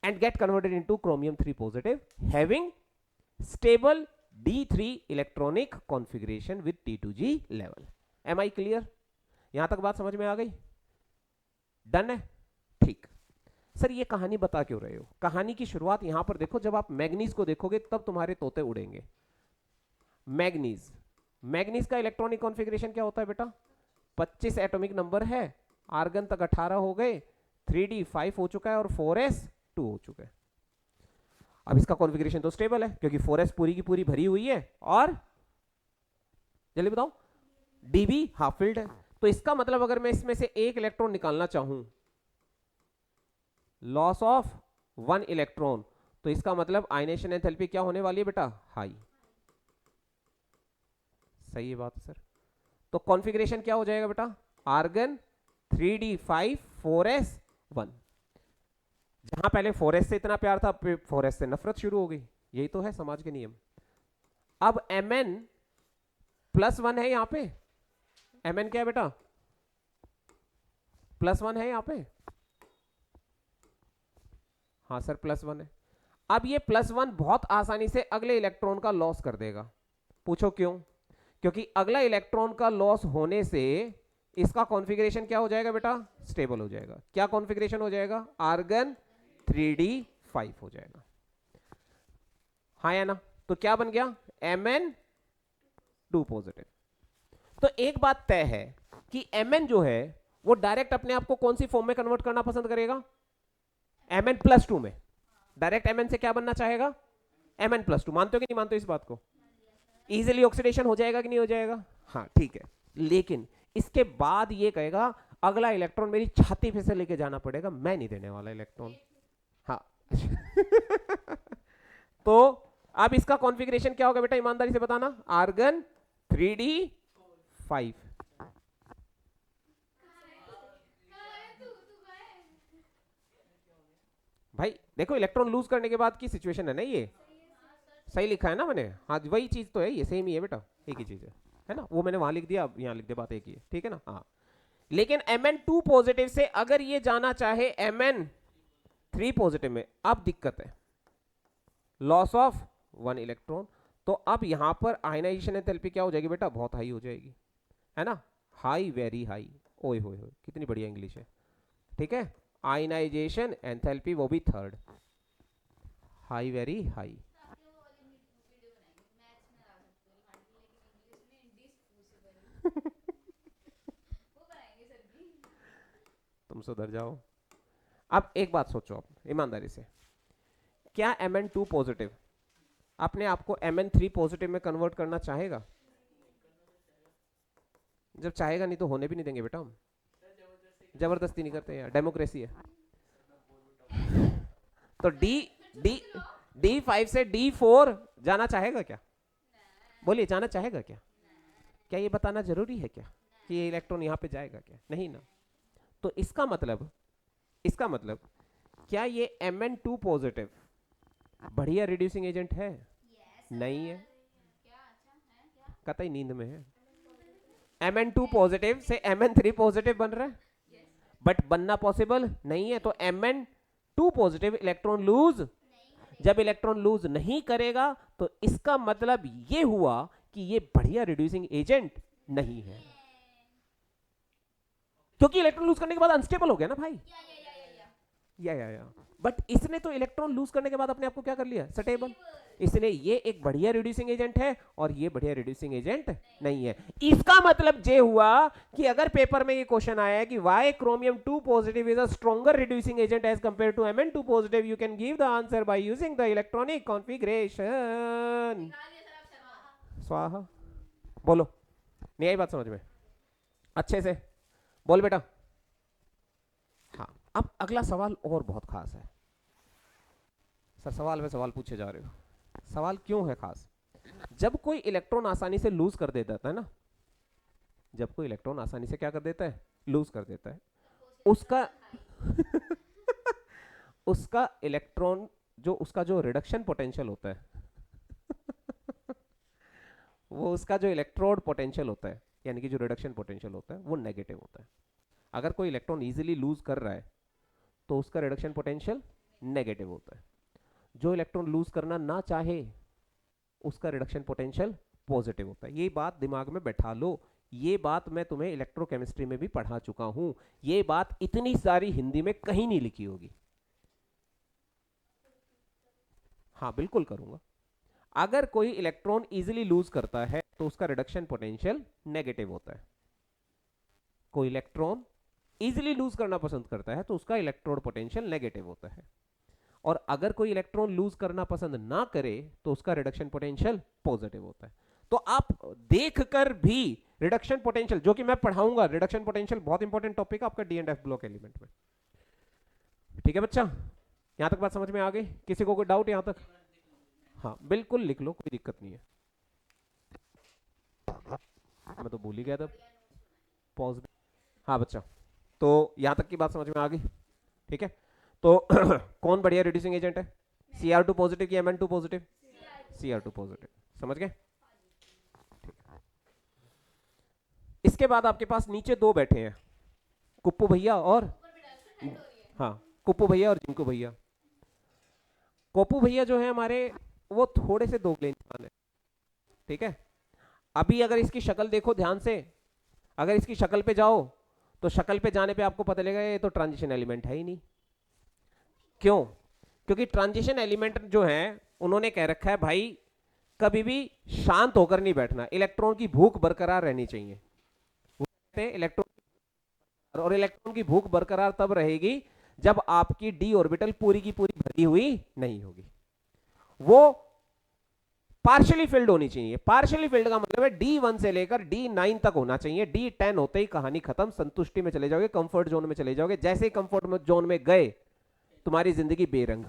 [SPEAKER 1] and get converted into chromium 3 positive, having stable D3 electronic configuration with T2G level. Am I clear? यहां तक बात समझ में आ गई? डन है? ठीक। सर ये कहानी बता क्यों रहे हो? कहानी की शुरुआत यहां पर देखो, जब आप मैग्नीज को देखोगे तब तुम्हारे तोते उड़ेंगे। मैग्नीज, मैग्नीज का इलेक्ट्रॉनिक कॉन्फ़िगरेशन क्या होता है बेटा? 25 एटॉमिक नंबर है, आर्गन तक 18 हो गए, 3d 5 हो चुका है और 4s 2 हो चुका है। अब इसका कॉन्फ़िगरेशन तो स्टेबल है क्योंकि 4s पूरी की पूरी भरी हुई है और जल्दी बताओ db हाफ फिल्ड है। तो इसका मतलब अगर मैं इसमें से एक इलेक्ट्रॉन निकालना चाहूं, लॉस ऑफ 1 इलेक्ट्रॉन, तो इसका मतलब आयनेशन एंथैल्पी क्या होने वाली है बेटा? हाई। सही है बात सर। तो कॉन्फ़िगरेशन क्या हो जाएगा बेटा? Argon 3d5 4s 1। जहां पहले 4s से इतना प्यार था, 4s से नफरत शुरू हो गई। यही तो है समाज के नियम। अब mn +1 है यहां पे। mn क्या है बेटा? +1 है यहां पे। हाँ सर +1 है। अब ये +1 बहुत आसानी से अगले इलेक्ट्रॉन का लॉस कर देगा। पूछो क्यों? क्योंकि अगला इलेक्ट्रॉन का लॉस होने से इसका कॉन्फ़िगरेशन क्या हो जाएगा बेटा? स्टेबल हो जाएगा। क्या कॉन्फ़िगरेशन हो जाएगा? आर्गन 3d5 हो जाएगा, हाँ या ना? तो क्या बन गया? Mn2 positive. तो एक बात तय है कि Mn जो है वो डायरेक्ट अपने आप को कौन सी फॉर्म में कन्वर्ट करना पसंद करेगा? Mn+2 में। डायरेक्ट Mn से क्या बनना चाहेगा? Mn+2। मानते हो कि नहीं मानते हो इस बात को? इजीली ऑक्सीडेशन हो जाएगा कि नहीं हो जाएगा? हाँ ठीक है। लेकिन इसके बाद ये कहेगा अगला इलेक्ट्रॉन मेरी छाती पे से लेके जाना पड़ेगा, मैं नहीं देने वाला इलेक्ट्रॉन। हाँ तो अब इसका कॉन्फ़िगरेशन क्या होगा बेटा? ईमानदारी से बताना। Argon 3d5। भाई देखो इलेक्ट्रॉन लूज करने के बाद की सिचुएशन है ना ये। सही लिखा है ना मैंने? हाँ वही चीज तो है, ये सेम ही है बेटा, एक ही चीज है ना? वो मैंने वहां लिख दिया, अब यहाँ लिख दे, बात एक ही है, ठीक है ना? हाँ। लेकिन Mn2 पॉजिटिव से अगर ये जाना चाहे Mn3 पॉजिटिव में, अब दिक्कत है लॉस ऑफ 1 इलेक्ट्रॉन। तो अब यहां पर आयनाइजेशन एंथैल्पी क्या हो जाएगी बेटा? बहुत हाई हो जाएगी, है ना? High, very high. ओए होए होए कितनी बढ़िया इंग्लिश है, ठीक है? आयनाइजेशन एंथैल्पी वो भी थर्ड, हाई, वेरी हाई। तुम सुधर जाओ। अब एक बात सोचो आप ईमानदारी से, क्या Mn2 पॉजिटिव अपने आप को Mn3 पॉजिटिव में कन्वर्ट करना चाहेगा? जब चाहेगा नहीं तो होने भी नहीं देंगे बेटा हम। जबरदस्ती नहीं करते यार, डेमोक्रेसी है। तो D5 से D4 जाना चाहेगा क्या? बोलिए, जाना चाहेगा क्या? क्या ये बताना जरूरी है क्या कि ये इलेक्ट्रॉन यहां पे जाएगा क्या? नहीं ना। तो इसका मतलब क्या ये Mn2 पॉजिटिव बढ़िया रिड्यूसिंग एजेंट है? नहीं है, कतई नींद में है। Mn2 पॉजिटिव से Mn3 पॉजिटिव बन रहा है, बट बनना पॉसिबल नहीं है। तो Mn2 पॉजिटिव इलेक्ट्रॉन लूज, जब इलेक्ट्रॉन लूज नहीं करेगा तो इसका मतलब ये हुआ कि ये बढ़िया रिड्यूसिंग एजेंट नहीं है, क्योंकि इलेक्ट्रॉन लूज करने के बाद अनस्टेबल हो गया ना भाई। या बट इसने तो इलेक्ट्रॉन लूज करने के बाद अपने आप को क्या कर लिया, स्टेबल। इसलिए ये एक बढ़िया रिड्यूसिंग एजेंट है और ये बढ़िया रिड्यूसिंग एजेंट नहीं है। इसका मतलब ये हुआ कि अगर पेपर में ये क्वेश्चन आया है कि why chromium 2 positive is a stronger reducing agent as compare to Mn2 positive, you can give the answer by using the electronic configuration. स्वाहा। बोलो, नहीं आई बात समझ में? अच्छे से बोल बेटा। हाँ, अब अगला सवाल और बहुत खास है। सर सवाल में सवाल पूछे जा रहे हो, सवाल क्यों है खास? जब कोई इलेक्ट्रॉन आसानी से लूज कर देता है ना, जब कोई इलेक्ट्रॉन आसानी से क्या कर देता है, लूज कर देता है, उसका उसका इलेक्ट्रॉन जो उसका जो रिडक्शन पोटेंशियल होता है वो उसका जो इलेक्ट्रोड पोटेंशियल होता है, यानी कि जो रिडक्शन पोटेंशियल होता है वो नेगेटिव होता है। अगर कोई इलेक्ट्रॉन इजीली लूज कर रहा है तो उसका रिडक्शन पोटेंशियल नेगेटिव होता है। जो इलेक्ट्रॉन लूज करना ना चाहे उसका रिडक्शन पोटेंशियल पॉजिटिव होता है। ये बात दिमाग में बैठा लो, ये बात मैं तुम्हें इलेक्ट्रोकेमिस्ट्री में भी पढ़ा चुका हूं। ये बात इतनी सारी हिंदी में कहीं नहीं लिखी होगी। हाँ बिल्कुल करूंगा। अगर कोई इलेक्ट्रॉन इजीली लूज करता है तो उसका रिडक्शन पोटेंशियल नेगेटिव होता है। कोई इलेक्ट्रॉन इजीली लूज करना पसंद करता है तो उसका इलेक्ट्रोड पोटेंशियल नेगेटिव होता है। और अगर कोई इलेक्ट्रॉन लूज करना पसंद ना करे तो उसका रिडक्शन पोटेंशियल पॉजिटिव होता है। तो आप देखकर भी रिडक्शन पोटेंशियल, जो कि मैं पढ़ाऊंगा, रिडक्शन पोटेंशियल बहुत इंपॉर्टेंट टॉपिक है आपका D and F block element में। ठीक है बच्चा, यहां तक बात समझ में आ गई? किसी को कोई डाउट यहां तक? हाँ बिल्कुल लिख लो, कोई दिक्कत नहीं है। मैं तो भूल ही गया था पॉज। हाँ बच्चा, तो यहां तक की बात समझ में आ गई? ठीक है, तो कौन बढ़िया रिड्यूसिंग एजेंट है, Cr2 पॉजिटिव की Mn2 पॉजिटिव? Cr2 पॉजिटिव, समझ गए? इसके बाद आपके पास नीचे दो बैठे हैं, कुप्पू भैया और, हाँ कुप्पू भैया और जिंकू भैया। कोप्पू भैया जो है हमारे, वो थोड़े से दोगले इंसान है। ठीक है, अभी अगर इसकी शक्ल देखो ध्यान से, अगर इसकी शक्ल पे जाओ तो शक्ल पे जाने पे आपको पता लगेगा ये तो ट्रांजिशन एलिमेंट है ही नहीं। क्यों? क्योंकि ट्रांजिशन एलिमेंट जो है उन्होंने कह रखा है भाई कभी भी शांत होकर नहीं बैठना, इलेक्ट्रॉन की भूख बरकरार रहनी चाहिए। वो कहते हैं इलेक्ट्रॉन, और इलेक्ट्रॉन की भूख बरकरार तब रहेगी जब आपकी डी ऑर्बिटल पूरी की पूरी भरी हुई नहीं होगी, वो पार्शियली फिल्ड होनी चाहिए। पार्शियली फिल्ड का मतलब है D1 से लेकर D9 तक होना चाहिए। D10 होते ही कहानी खत्म, संतुष्टि में चले जाओगे, कंफर्ट जोन में चले जाओगे। जैसे ही कंफर्ट जोन में गए तुम्हारी जिंदगी बेरंग।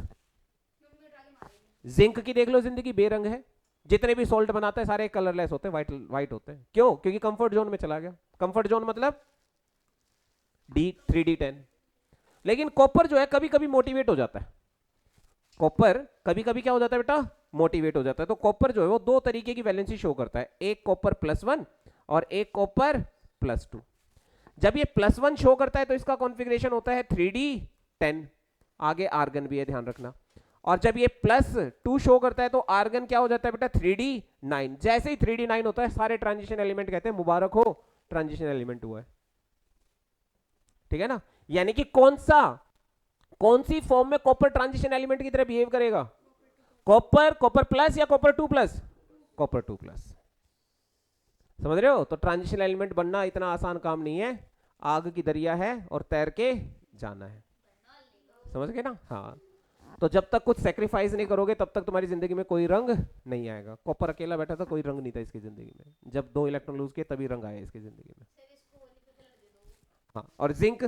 [SPEAKER 1] जिंक की देख लो, जिंदगी बेरंग है। जितने भी सोल्ट बनाते हैं सारे कलरलेस होते हैं, व्हाइट व्हाइट होते हैं। क्यों? क्योंकि कंफर्ट जोन में चला गया। कंफर्ट जोन मतलब D3 D10। लेकिन कॉपर जो है कभी कभी मोटिवेट हो जाता है। कॉपर कभी कभी क्या हो जाता है बेटा? मोटिवेट हो जाता है। तो कॉपर जो है वो दो तरीके की वैलेंसी शो करता है, एक कॉपर +1 और एक कॉपर +2। जब ये +1 शो करता है तो इसका कॉन्फ़िगरेशन होता है 3D10, आगे आर्गन भी है ध्यान रखना। और जब ये +2 शो करता है तो आर्गन क्या हो जाता है बेटा? 3D9। जैसे ही 3D9 होता है सारे ट्रांजिशन एलिमेंट कहते हैं मुबारक हो, ट्रांजिशन एलिमेंट हुआ है। ठीक है ना? यानी कि कौन सी फॉर्म में कॉपर ट्रांजिशन एलिमेंट की तरह बिहेव करेगा? कॉपर प्लस या कॉपर 2+? कॉपर 2+। समझ रहे हो? तो ट्रांजिशन एलिमेंट बनना इतना आसान काम नहीं है, आग की दरिया है और तैर के जाना है। समझ गए ना? हाँ, तो जब तक कुछ सेक्रीफाइस नहीं करोगे तब तक तुम्हारी जिंदगी में कोई रंग नहीं आएगा। कॉपर अकेला बैठा था, कोई रंग नहीं था इसकी जिंदगी में। जब 2 इलेक्ट्रॉन लूज किए तभी रंग आया इसकी जिंदगी में। हाँ, और जिंक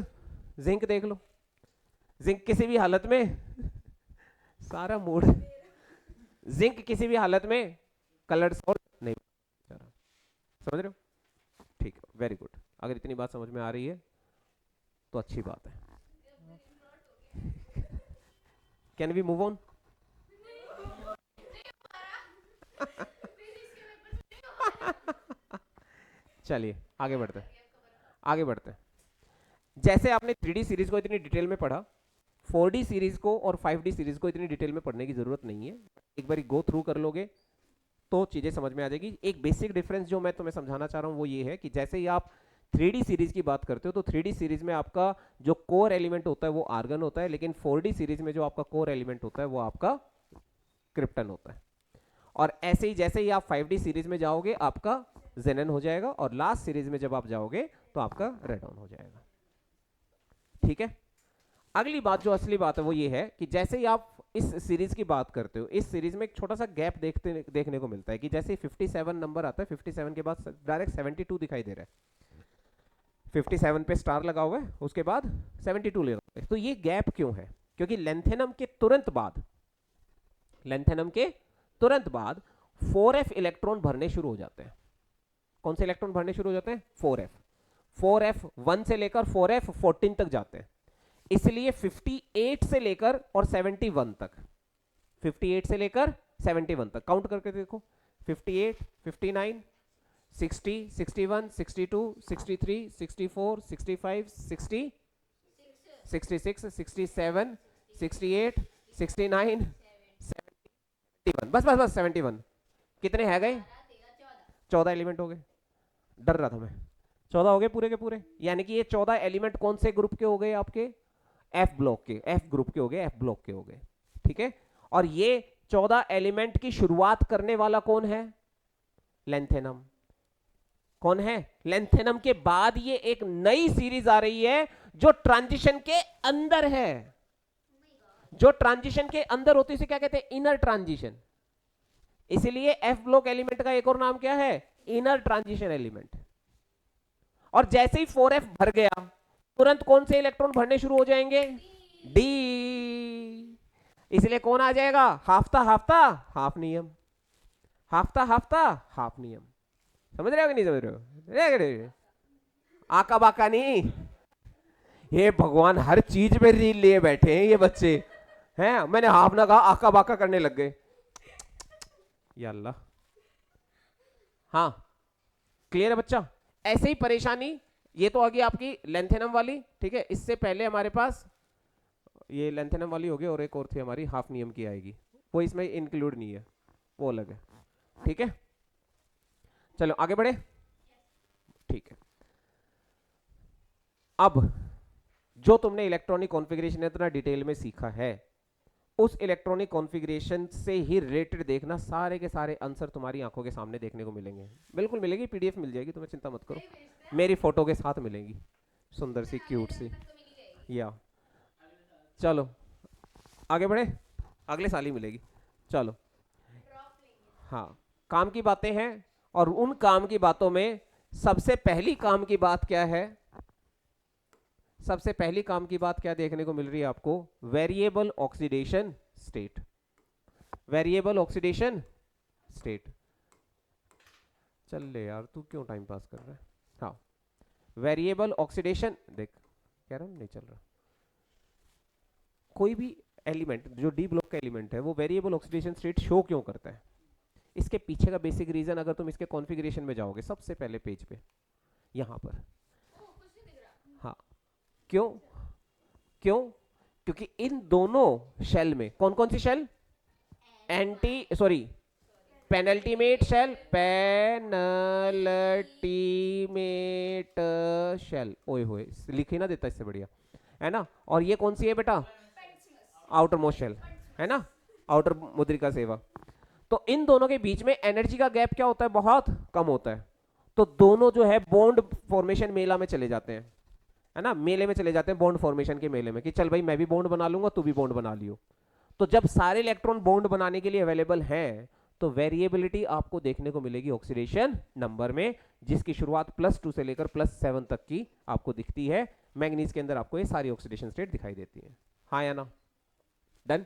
[SPEAKER 1] देख लो, जिंक किसी भी हालत में सारा मूड जिंक किसी भी हालत में कलर्ड सॉल्ट नहीं। समझ रहे हो? ठीक है, वेरी गुड। अगर इतनी बात समझ में आ रही है तो अच्छी बात है। Can we move on? चलिए आगे बढ़ते हैं, आगे बढ़ते हैं। जैसे आपने 3D सीरीज को इतनी डिटेल में पढ़ा, 4D सीरीज को और 5D सीरीज को इतनी डिटेल में पढ़ने की जरूरत नहीं है, एक बार गो थ्रू कर लोगे तो चीजें समझ में आ जाएगी। एक बेसिक डिफरेंस जो मैं तुम्हें समझाना चाह रहा हूं वो ये है कि जैसे ही आप 3D सीरीज की बात करते हो तो 3D सीरीज में आपका जो कोर एलिमेंट होता है वो आर्गन होता है, लेकिन 4D सीरीज में जो आपका कोर एलिमेंट होता है वो आपका क्रिप्टन होता है। और ऐसे ही जैसे ही आप 5D सीरीज में जाओगे आपका जेनन हो जाएगा, और लास्ट सीरीज में जब आप जाओगे तो आपका रेडॉन हो जाएगा। ठीक है, अगली बात जो असली बात है वो ये है कि जैसे ही आप इस सीरीज की बात करते हो, इस सीरीज में एक छोटा सा गैप देखने को मिलता है कि जैसे 57 नंबर आता है, 57 के बाद डायरेक्ट 72 दिखाई दे रहा है, 57 पे स्टार लगा हुआ है, उसके बाद 72 लगा हुआ है। तो ये गैप क्यों है? क्योंकि लेंथेनम के तुरंत बाद, लेंथेनम के तुरंत बाद 4f इलेक्ट्रॉन भरने शुरू हो जाते हैं। कौन से इलेक्ट्रॉन भरने शुरू हो जाते हैं? 4f 1 से लेकर 4f 14 तक जाते हैं। इसलिए 58 से लेकर और 71 तक, 58 से लेकर 71 तक काउंट करके देखो, 58, 59, 60, 61, 62, 63, 64, 65, 60, 66, 67, 68, 69, 71, बस बस बस 71। कितने है गए? 14 एलिमेंट हो गए। डर रहा था मैं, 14 हो गए पूरे के पूरे। यानी कि ये 14 एलिमेंट कौन से ग्रुप के हो गए? आपके एफ ब्लॉक के, एफ ग्रुप के हो गए, एफ ब्लॉक के हो गए। ठीक है, और ये 14 एलिमेंट की शुरुआत करने वाला कौन है? लेंथेनम। कौन है? लेंथेनम के बाद ये एक नई सीरीज आ रही है जो ट्रांजिशन के अंदर है। जो ट्रांजिशन के अंदर होती है उसे क्या कहते हैं? Inner transition. इसलिए एफ ब्लॉक एलिमेंट का एक और नाम क्या है? Inner transition element. और जैसे ही 4f भर गया तुरंत कौन से इलेक्ट्रॉन भरने शुरू हो जाएंगे? डी। इसलिए कौन आ जाएगा? हाफ्ता हाफ्ता हाफ नियम, हाफ्ता हाफ्ता हाफ नियम। समझ रहे हो कि नहीं समझ रहे हो? आका बाका नहीं, ये भगवान हर चीज में रील लिए बैठे हैं ये बच्चे हैं। मैंने हाफ ना कहा, आका बाका करने लग गए। या अल्लाह। हाँ क्लियर है बच्चा? ऐसे ही परेशानी, ये तो आ गई आपकी लेंथेनम वाली। ठीक है, इससे पहले हमारे पास ये लेंथेनम वाली होगी और एक और थी हमारी हाफ नियम की आएगी, वो इसमें इंक्लूड नहीं है, वो अलग है। ठीक है, चलो आगे बढ़े। ठीक है, अब जो तुमने इलेक्ट्रॉनिक कॉन्फ़िगरेशन इतना डिटेल में सीखा है, उस इलेक्ट्रॉनिक कॉन्फ़िगरेशन से ही रिलेटेड देखना, सारे के सारे आंसर तुम्हारी आंखों के सामने देखने को मिलेंगे। बिल्कुल मिलेगी, पीडीएफ मिल जाएगी, तुम्हें चिंता मत करो, मेरी फोटो के साथ मिलेंगी, सुंदर सी क्यूट सी। या चलो आगे बढ़े, अगले साल ही मिलेगी। चलो हाँ, काम की बातें हैं, और उन काम की बातों में सबसे पहली काम की बात क्या है? सबसे पहली काम की बात क्या देखने को मिल रही है आपको? Variable oxidation state. Variable oxidation state. चल ले यार, तू क्यों टाइम पास कर रहा है? हाँ, वेरिएबल ऑक्सीडेशन, देख कह रहा हूं नहीं चल रहा। कोई भी एलिमेंट जो डी ब्लॉक का एलिमेंट है वो वेरिएबल ऑक्सीडेशन स्टेट शो क्यों करता है? इसके पीछे का बेसिक रीजन, अगर तुम इसके कॉन्फ़िगरेशन में जाओगे सबसे पहले पेज पे, यहां पर, हाँ क्यों? क्यों? क्योंकि इन दोनों शेल में, कौन कौन सी shell? Penultimate shell, penultimate shell, ओए होए लिख ही ना देता इससे बढ़िया, है ना। और ये कौन सी है बेटा? आउटर मोस्ट शेल, है ना, आउटर मुद्रिका सेवा। तो इन दोनों के बीच में एनर्जी का गैप क्या होता है? बहुत कम होता है। तो दोनों जो है बॉन्ड फॉर्मेशन मेला में चले जाते हैं, है ना, मेले में चले जाते हैं, बॉन्ड फॉर्मेशन के मेले में, कि चल भाई मैं भी बॉन्ड बना लूंगा, तू भी बॉन्ड बना लियो। तो जब सारे इलेक्ट्रॉन बॉन्ड बनाने के लिए अवेलेबल हैं तो वेरिएबिलिटी आपको देखने को मिलेगी ऑक्सीडेशन नंबर में, जिसकी शुरुआत +2 से लेकर +7 तक की आपको दिखती है। मैंगनीज के अंदर आपको ये सारी ऑक्सीडेशन स्टेट दिखाई देती है। हाँ या ना? डन।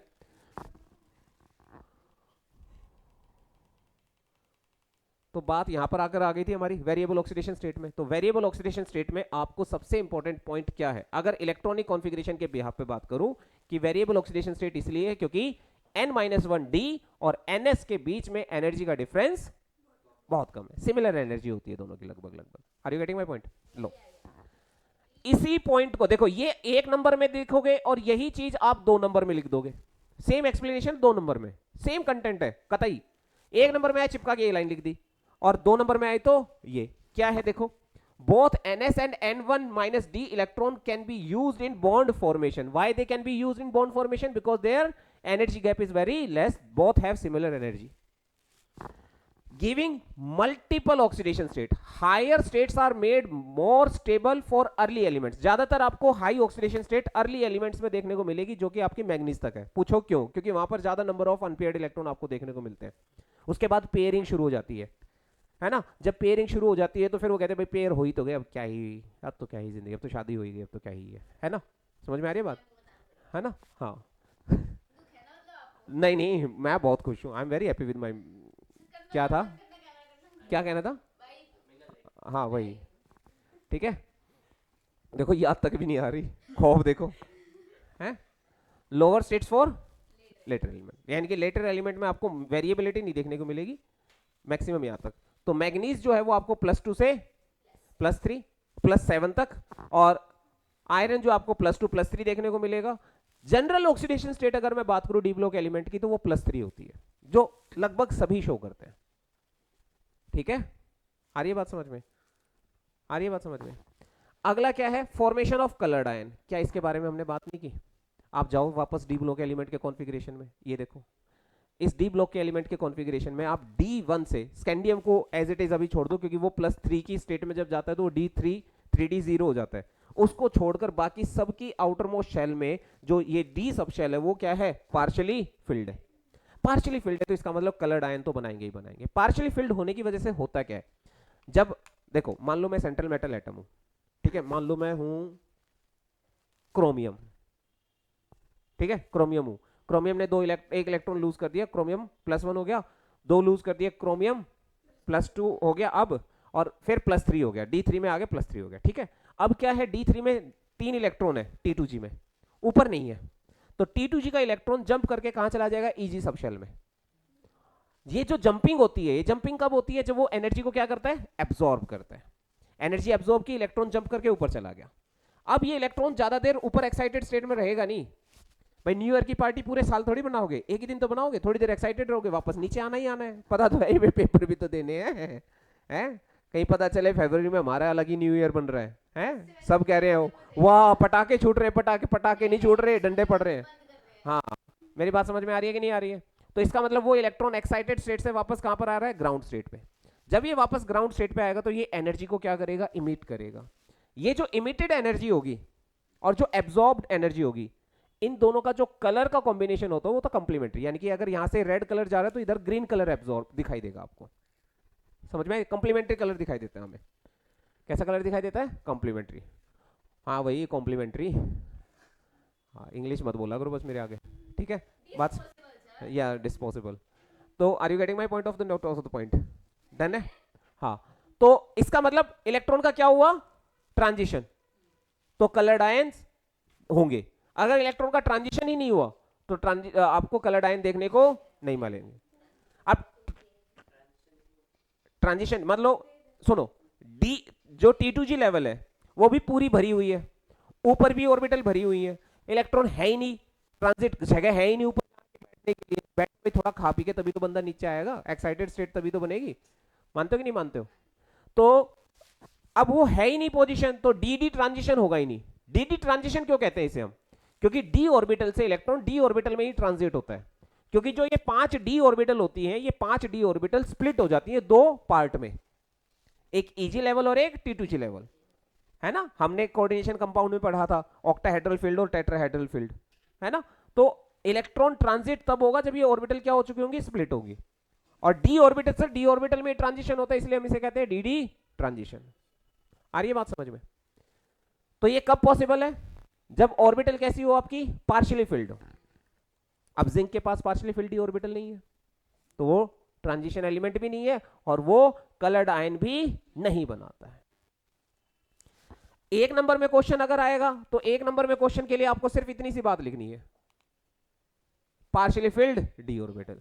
[SPEAKER 1] तो बात यहां पर आकर आ गई थी हमारी वेरिएबल ऑक्सीडेशन स्टेट में। तो वेरिएबल ऑक्सीडेशन स्टेट में आपको सबसे इंपॉर्टेंट पॉइंट क्या है? अगर इलेक्ट्रॉनिक कॉन्फ़िगरेशन के बिहाफ पे बात करूं कि वेरिएबल ऑक्सीडेशन स्टेट इसलिए है क्योंकि n-1d और ns के बीच में एनर्जी का डिफरेंस बहुत कम है, सिमिलर एनर्जी होती है दोनों की लगभग लगभग। Are you getting my point? लो, इसी पॉइंट को देखो, ये 1 नंबर में देखोगे और यही चीज आप 2 नंबर में लिख दोगे, सेम एक्सप्लेनेशन 2 नंबर में, सेम कंटेंट है कतई। 1 नंबर में आए चिपका के ये लाइन लिख दी, और 2 नंबर में आए तो ये क्या है, देखो, both ns and n1 minus d electron can be used in bond formation. Why they can be used in bond formation? Because their energy gap is very less, both have similar energy, giving multiple oxidation state. Higher states are made more stable for early elements. ज्यादातर आपको high oxidation state early elements में देखने को मिलेगी, जो कि आपकी मैग्नीज तक है। पूछो क्यों? क्योंकि वहां पर ज्यादा नंबर ऑफ अनपेयर्ड इलेक्ट्रॉन आपको देखने को मिलते हैं। उसके बाद पेयरिंग शुरू हो जाती है ना? जब पेयरिंग शुरू हो जाती है तो फिर वो कहते हैं भाई पेयर हो ही तो गए, अब क्या ही, अब तो क्या ही जिंदगी, अब तो शादी हो ही गई, अब तो क्या ही है ना? समझ में आ रही है बात, है ना? हाँ नहीं नहीं, मैं बहुत खुश हूँ, I am very happy with my, क्या था, क्या कहना था? हाँ वही, ठीक है। देखो याद तक भी नहीं आ रही, खौफ देखो है। Lower states for latter element, यानी कि लेटर एलिमेंट में आपको वेरिएबिलिटी नहीं देखने को मिलेगी, मैक्सिमम यहाँ तक। तो मैग्नीज जो है वो आपको +2 से +3 +7 तक, और आयरन जो आपको +2 +3 देखने को मिलेगा। जनरल ऑक्सीडेशन स्टेट अगर मैं बात करूं डी ब्लॉक एलिमेंट की, तो वो +3 होती है, जो लगभग सभी शो करते हैं। ठीक है, आ रही है बात समझ में? आ रही है बात समझ में? अगला क्या है? Formation of coloured ion. क्या इसके बारे में हमने बात नहीं की? आप जाओ वापस डी ब्लॉक एलिमेंट के कॉन्फ़िगरेशन में, ये देखो, इस डी ब्लॉक के एलिमेंट के कॉन्फ़िगरेशन में आप D1 से स्कैंडियम को एज इट इज अभी छोड़ दो, क्योंकि वो +3 की स्टेट में जब जाता है तो वो D3 3D0 हो जाता है। उसको छोड़कर बाकी सबकी आउटर मोस्ट शेल में जो ये D सब शेल है वो क्या है? पार्शियली फिल्ड है। पार्शियली फिल्ड है तो इसका मतलब कलर्ड आयन तो बनाएंगे ही बनाएंगे। पार्शियली फिल्ड होने की वजह से होता क्या है, जब देखो मान लो मैं सेंट्रल मेटल एटम हूं, ठीक है, मान लो मैं हूं क्रोमियम, ठीक है, क्रोमियम हूं, क्रोमियम ने एक इलेक्ट्रॉन लूज कर दिया, क्रोमियम +1 हो गया, 2 लूज कर दिया, क्रोमियम +2 हो गया अब, और फिर +3 हो गया, D3 में आ गया +3 हो गया। ठीक है, अब क्या है, D3 में 3 इलेक्ट्रॉन है, T2G में ऊपर नहीं है, तो T2G का इलेक्ट्रॉन जंप करके कहां चला जाएगा? EG सबशेल में। ये जो जंपिंग होती है, ये जंपिंग कब होती है? जब वो एनर्जी को क्या करता है? एब्जॉर्ब करता है। एनर्जी एब्जॉर्ब की, इलेक्ट्रॉन जंप करके ऊपर चला गया। अब ये इलेक्ट्रॉन ज्यादा देर ऊपर एक्साइटेड स्टेट में रहेगा नहीं भाई। न्यू ईयर की पार्टी पूरे साल थोड़ी बनाओगे, एक ही दिन तो बनाओगे, थोड़ी देर एक्साइटेड रहोगे, वापस नीचे आना ही आना है। पता तो है ही, पेपर भी तो देने हैं। कहीं पता चले फरवरी में हमारा अलग ही न्यू ईयर बन रहा है? सब कह रहे हैं वाह पटाखे छूट रहे, पटाखे नहीं छूट रहे, डंडे पड़ रहे हैं। हाँ, मेरी बात समझ में आ रही है कि नहीं आ रही है? तो इसका मतलब वो इलेक्ट्रॉन एक्साइटेड स्टेट से वापस कहां पर आ रहा है? ग्राउंड स्टेट पे। जब ये वापस ग्राउंड स्टेट पे आएगा तो ये एनर्जी को क्या करेगा? इमिट करेगा। ये जो इमिटेड एनर्जी होगी और जो एब्जॉर्ब्ड एनर्जी होगी, इन दोनों का जो कलर का कॉम्बिनेशन होता है वो तो कंप्लीमेंट्री, यानी कि अगर यहां से रेड कलर जा रहा है तो इधर ग्रीन कलर एब्जॉर्ब दिखाई देगा आपको। समझ में? कंप्लीमेंट्री कलर दिखाई देता है हमें। कैसा कलर दिखाई देता है? कंप्लीमेंट्री। हाँ वही कंप्लीमेंट्री। हाँ, इंग्लिश मत बोला करो बस मेरे आगे, ठीक है? बात या डिस्पोजेबल। तो are you getting my point of the note of the point? Done है? हाँ, तो इसका मतलब इलेक्ट्रॉन का क्या हुआ? ट्रांजिशन। तो कलर्ड आयंस होंगे। अगर इलेक्ट्रॉन का ट्रांजिशन ही नहीं हुआ तो आपको कलर्ड आयन देखने को नहीं मिलेंगे। अब ट्रांजिशन मतलब सुनो, डी जो T2G लेवल है वो भी पूरी भरी हुई है, ऊपर भी ऑर्बिटल भरी हुई है, इलेक्ट्रॉन है ही नहीं, ट्रांजिट जगह है ही नहीं ऊपर बैठने के लिए, बैठ के थोड़ा खा पी के तभी तो बंदा नीचे आएगा, एक्साइटेड स्टेट तभी तो बनेगी। मानते हो कि नहीं मानते हो? तो अब वो है ही नहीं पोजीशन, तो डी ट्रांजिशन होगा ही नहीं। डी ट्रांजिशन क्यों कहते हैं इसे हम? क्योंकि डी ऑर्बिटल से इलेक्ट्रॉन डी ऑर्बिटल में ही ट्रांजिट होता है। क्योंकि जो ये 5 डी ऑर्बिटल होती हैं, ये 5 डी ऑर्बिटल स्प्लिट हो जाती हैं 2 पार्ट में, एक EG लेवल और एक T2G लेवल, है ना? हमने कोऑर्डिनेशन कंपाउंड में पढ़ा था, ऑक्टाहेड्रल फील्ड और टेट्राहेड्रल फील्ड, है ना? तो इलेक्ट्रॉन ट्रांजिट तब होगा जब ये ऑर्बिटल क्या हो चुकी होंगी? स्प्लिट होगी। और डी ऑर्बिटल से डी ऑर्बिटल में ट्रांजिशन होता है, इसलिए हम इसे कहते हैं डी ट्रांजिशन। आ रही है बात समझ में? तो ये कब पॉसिबल है? जब ऑर्बिटल कैसी हो आपकी? पार्शियली फिल्ड हो। अब जिंक के पास पार्शियली फिल्ड ऑर्बिटल नहीं है, तो वो ट्रांजिशन एलिमेंट भी नहीं है और वो कलर्ड आयन भी नहीं बनाता है। 1 नंबर में क्वेश्चन अगर आएगा तो 1 नंबर में क्वेश्चन के लिए आपको सिर्फ इतनी सी बात लिखनी है, पार्शियली फिल्ड डी ऑर्बिटल।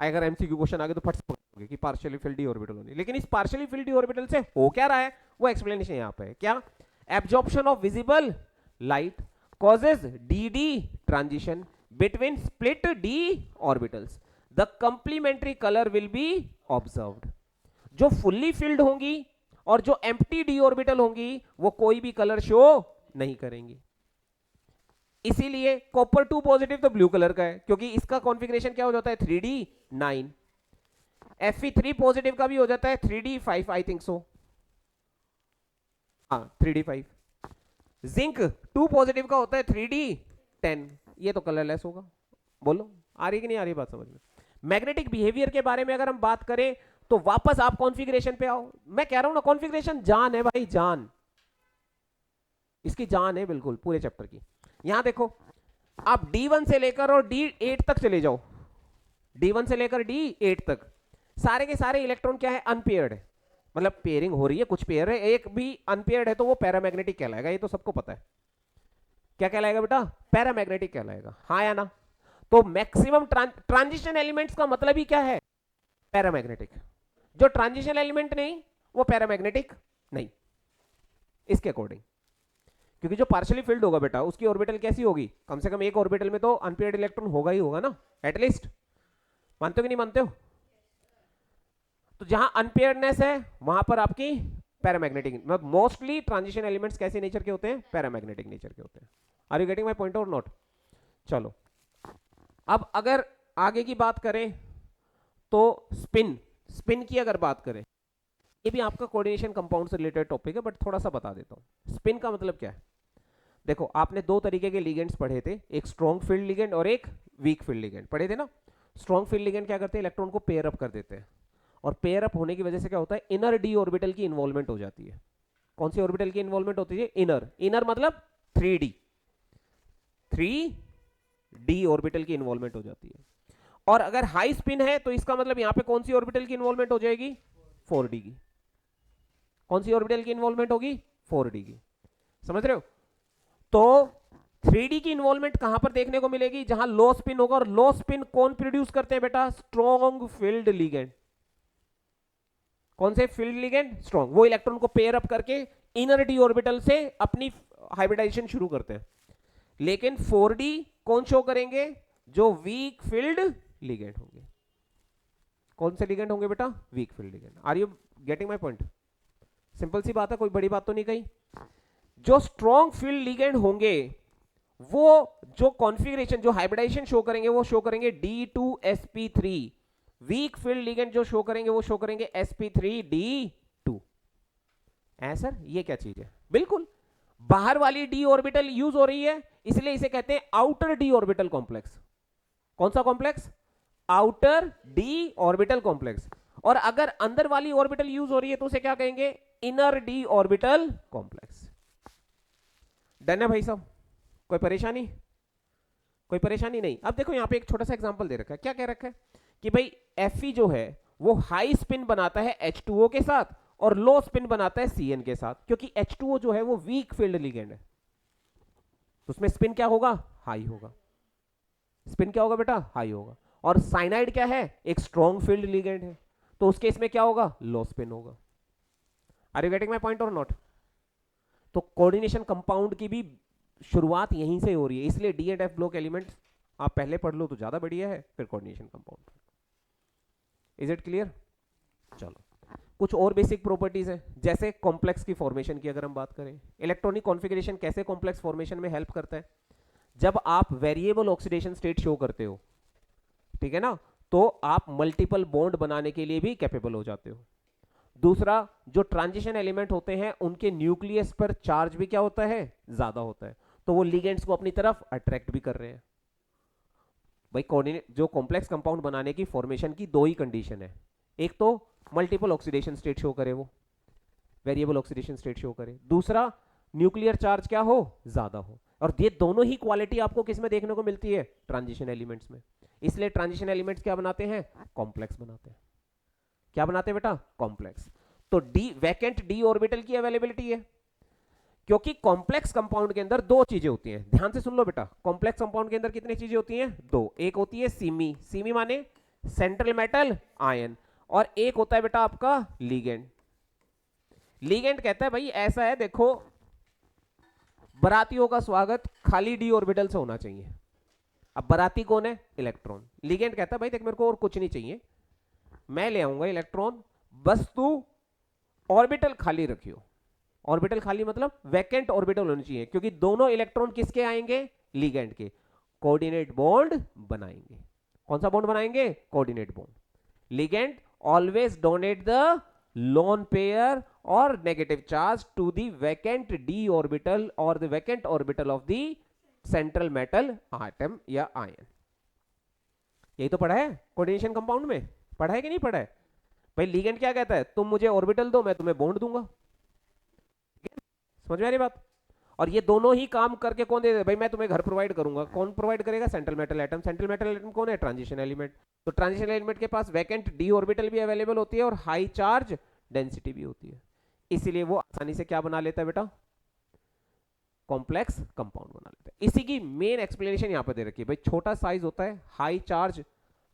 [SPEAKER 1] अगर एमसीक्यू क्वेश्चन आ गए तो फट से पकड़ोगे कि पार्शियली फिल्ड डी ऑर्बिटल होनी, लेकिन इस पार्शियली फिल्ड डी ऑर्बिटल से हो क्या रहा है वो एक्सप्लेनेशन यहां पे है। क्या? Absorption of visible light causes dd transition between split d orbitals, the complementary color will be observed। जो फुल्ली फिल्ड होंगी और जो एम्प्टी डी ऑर्बिटल होंगी वो कोई भी कलर शो नहीं करेंगी। इसीलिए कॉपर 2 पॉजिटिव तो ब्लू कलर का है, क्योंकि इसका कॉन्फ़िगरेशन क्या हो जाता है 3d 9, Fe3 पॉजिटिव का भी हो जाता है 3d 5 आई थिंक सो, हाँ 3d 5। जिंक 2 पॉजिटिव का होता है 3d 10, ये तो कलरलेस होगा। बोलो आ रही कि नहीं आ रही बात समझ में? मैग्नेटिक बिहेवियर के बारे में अगर हम बात करें तो वापस आप कॉन्फ़िगरेशन पे आओ। मैं कह रहा हूं ना कॉन्फ़िगरेशन जान है भाई, जान, इसकी जान है बिल्कुल पूरे चैप्टर की। यहां देखो आप D1 से लेकर और D8 तक चले जाओ, D1 से लेकर D8 तक सारे के सारे इलेक्ट्रॉन क्या है अनपेयर्ड है, मतलब पेयरिंग हो रही है, कुछ पेयर है, एक भी अनपेयर्ड है तो वो पैरामैग्नेटिक कहलाएगा, ये तो सबको पता है। क्या कहलाएगा बेटा? पैरामैग्नेटिक कहलाएगा, हाँ या ना? तो मैक्सिमम ट्रांजिशन एलिमेंट्स का मतलब ही क्या है? पैरामैग्नेटिक। जो ट्रांजिशन एलिमेंट नहीं वो पैरामैग्नेटिक नहीं, इसके अकॉर्डिंग। क्योंकि जो पार्शियली फिल्ड होगा बेटा उसकी ऑर्बिटल कैसी होगी? कम से कम एक ऑर्बिटल में तो अनपेयर्ड इलेक्ट्रॉन होगा ही होगा ना, एटलीस्ट। मानते हो कि नहीं मानते हो? तो जहां अनपेयर्डनेस है वहां पर आपकी पैरामैग्नेटिक, मतलब मोस्टली ट्रांजिशन एलिमेंट्स कैसे नेचर के होते हैं? पैरामैग्नेटिक नेचर के होते हैं। Are you getting my point और नॉट? चलो अब अगर आगे की बात करें तो स्पिन की अगर बात करें, ये भी आपका कोऑर्डिनेशन कंपाउंड से रिलेटेड टॉपिक है बट थोड़ा सा बता देता हूं। स्पिन का मतलब क्या है? देखो आपने दो तरीके के लिगेंड्स पढ़े थे, एक स्ट्रॉन्ग फील्ड लिगेंड और एक वीक फील्ड लिगेंड पढ़े थे ना। स्ट्रॉन्ग फील्ड लिगेंड क्या करते हैं? इलेक्ट्रॉन को पेयर अप कर देते हैं, और पेयर अप होने की वजह से क्या होता है? इनर डी ऑर्बिटल की इन्वॉल्वमेंट हो जाती है। कौन सी ऑर्बिटल की इन्वॉल्वमेंट होती है? इनर मतलब 3d ऑर्बिटल की इन्वॉल्वमेंट हो जाती है। और अगर हाई स्पिन है तो इसका मतलब यहां पे कौन सी ऑर्बिटल की इन्वॉल्वमेंट हो जाएगी? 4d की। कौन सी ऑर्बिटल की इन्वॉल्वमेंट होगी? 4d की। समझ रहे हो? तो 3d की इन्वॉल्वमेंट कहां पर देखने को मिलेगी? जहां लो स्पिन होगा, और लो स्पिन कौन प्रोड्यूस करते हैं बेटा? Strong field ligand. कौन से फील्ड लिगेंड? स्ट्रॉन्ग। वो इलेक्ट्रॉन को पेयर अप करके इनर डी ऑर्बिटल से अपनी हाइब्रिडाइजेशन शुरू करते हैं। लेकिन 4d कौन शो करेंगे? जो वीक फील्ड लिगेंड होंगे। कौन से लिगेंड होंगे बेटा? Weak field ligand. Are you getting my point? Simple सी बात है, कोई बड़ी बात तो नहीं कही। जो स्ट्रॉन्ग फील्ड लिगेंड होंगे वो जो कॉन्फ़िगरेशन, जो हाइब्रिडाइजेशन शो करेंगे वो शो करेंगे D2sp3। वीक फील्ड लिगेंड जो शो करेंगे वो शो करेंगे sp3d2। सर ये क्या चीज है? बिल्कुल बाहर वाली डी ऑर्बिटल यूज हो रही है, इसलिए इसे कहते हैं आउटर डी ऑर्बिटल कॉम्प्लेक्स। कौन सा complex? Outer D orbital complex. और अगर अंदर वाली ऑर्बिटल यूज हो रही है तो उसे क्या कहेंगे? Inner D orbital complex. Done है भाई साहब? कोई परेशानी? कोई परेशानी नहीं। अब देखो यहां पे एक छोटा सा एग्जांपल दे रखा है। क्या कह रखा है कि भाई Fe जो है वो हाई स्पिन बनाता है H2O के साथ और लो स्पिन बनाता है Cn के साथ, क्योंकि H2O जो है वो वीक फील्ड लिगेंड है, तो उसमें स्पिन क्या होगा? हाई होगा। स्पिन क्या होगा बेटा? हाई होगा। और साइनाइड क्या है? एक स्ट्रॉन्ग फील्ड लिगेंड है, तो उसके इसमें क्या होगा? लो स्पिन होगा। Are you getting my point और नॉट? तो कोऑर्डिनेशन कंपाउंड की भी शुरुआत यहीं से हो रही है, इसलिए D and F block elements आप पहले पढ़ लो तो ज्यादा बढ़िया है, फिर coordination compound. Is it clear? चलो कुछ और बेसिक प्रॉपर्टीज है, जैसे कॉम्प्लेक्स की फॉर्मेशन की अगर हम बात करें, इलेक्ट्रॉनिक कॉन्फ़िगरेशन कैसे कॉम्प्लेक्स फॉर्मेशन में हेल्प करता है? जब आप वेरिएबल ऑक्सीडेशन स्टेट शो करते हो, ठीक है ना, तो आप मल्टीपल बॉन्ड बनाने के लिए भी कैपेबल हो जाते हो। दूसरा, जो ट्रांजिशन एलिमेंट होते हैं उनके न्यूक्लियस पर चार्ज भी क्या होता है? ज्यादा होता है, तो वो लिगेंड्स को अपनी तरफ अट्रैक्ट भी कर रहे हैं। भाई कोऑर्डिनेट जो कॉम्प्लेक्स कंपाउंड बनाने की फॉर्मेशन की दो ही कंडीशन है, एक तो मल्टीपल ऑक्सीडेशन स्टेट शो करे, वो वेरिएबल ऑक्सीडेशन स्टेट शो करे, दूसरा न्यूक्लियर चार्ज क्या हो? ज्यादा हो। और ये दोनों ही क्वालिटी आपको किस में देखने को मिलती है? ट्रांजिशन एलिमेंट्स में। इसलिए ट्रांजिशन एलिमेंट्स क्या बनाते हैं? कॉम्प्लेक्स बनाते हैं। क्या बनाते हैं बेटा? कॉम्प्लेक्स। तो डी वैकेंट डी ऑर्बिटल की अवेलेबिलिटी है, क्योंकि कॉम्प्लेक्स कंपाउंड के अंदर दो चीजें होती हैं। ध्यान से सुन लो बेटा, कॉम्प्लेक्स कंपाउंड के अंदर कितनी चीजें होती हैं? दो। एक होती है सीमी, सीमी माने सेंट्रल मेटल आयन, और एक होता है बेटा आपका लिगेंड। लिगेंड कहता है भाई ऐसा है, देखो बरातियों का स्वागत खाली डी ऑर्बिटल से होना चाहिए। अब बराती कौन है? इलेक्ट्रॉन। लिगेंड कहता है भाई देख मेरे को और कुछ नहीं चाहिए, मैं ले आऊंगा इलेक्ट्रॉन, बस तू ऑर्बिटल खाली रखियो। ऑर्बिटल खाली मतलब वैकेंट ऑर्बिटल होनी चाहिए, क्योंकि दोनों इलेक्ट्रॉन किसके आएंगे? लिगेंड के। कोऑर्डिनेट बॉन्ड बनाएंगे। कौन सा बॉन्ड बनाएंगे? Coordinate bond. Ligand always donate the lone pair or negative charge to the vacant d orbital or the vacant orbital of the central metal atom या ion। यही तो पढ़ा है कोऑर्डिनेशन कंपाउंड में, पढ़ा है कि नहीं पढ़ा है? भाई लिगेंड क्या कहता है? तुम मुझे ऑर्बिटल दो, मैं तुम्हें बॉन्ड दूंगा। समझ में आ रही बात? और ये दोनों ही काम करके कौन दे दे? भाई मैं तुम्हें घर प्रोवाइड करूंगा। कौन प्रोवाइड करेगा? Central metal atom. Central metal atom कौन है? Transition element. तो ट्रांजिशन एलिमेंट के पास वैकेंट डी ऑर्बिटल भी अवेलेबल होती है और हाई चार्ज डेंसिटी भी होती है, इसीलिए वो आसानी से क्या बना लेता है बेटा? कॉम्प्लेक्स कंपाउंड बना लेता है। इसी की मेन एक्सप्लेनेशन यहां पर दे रखी है। भाई छोटा साइज होता है, हाई चार्ज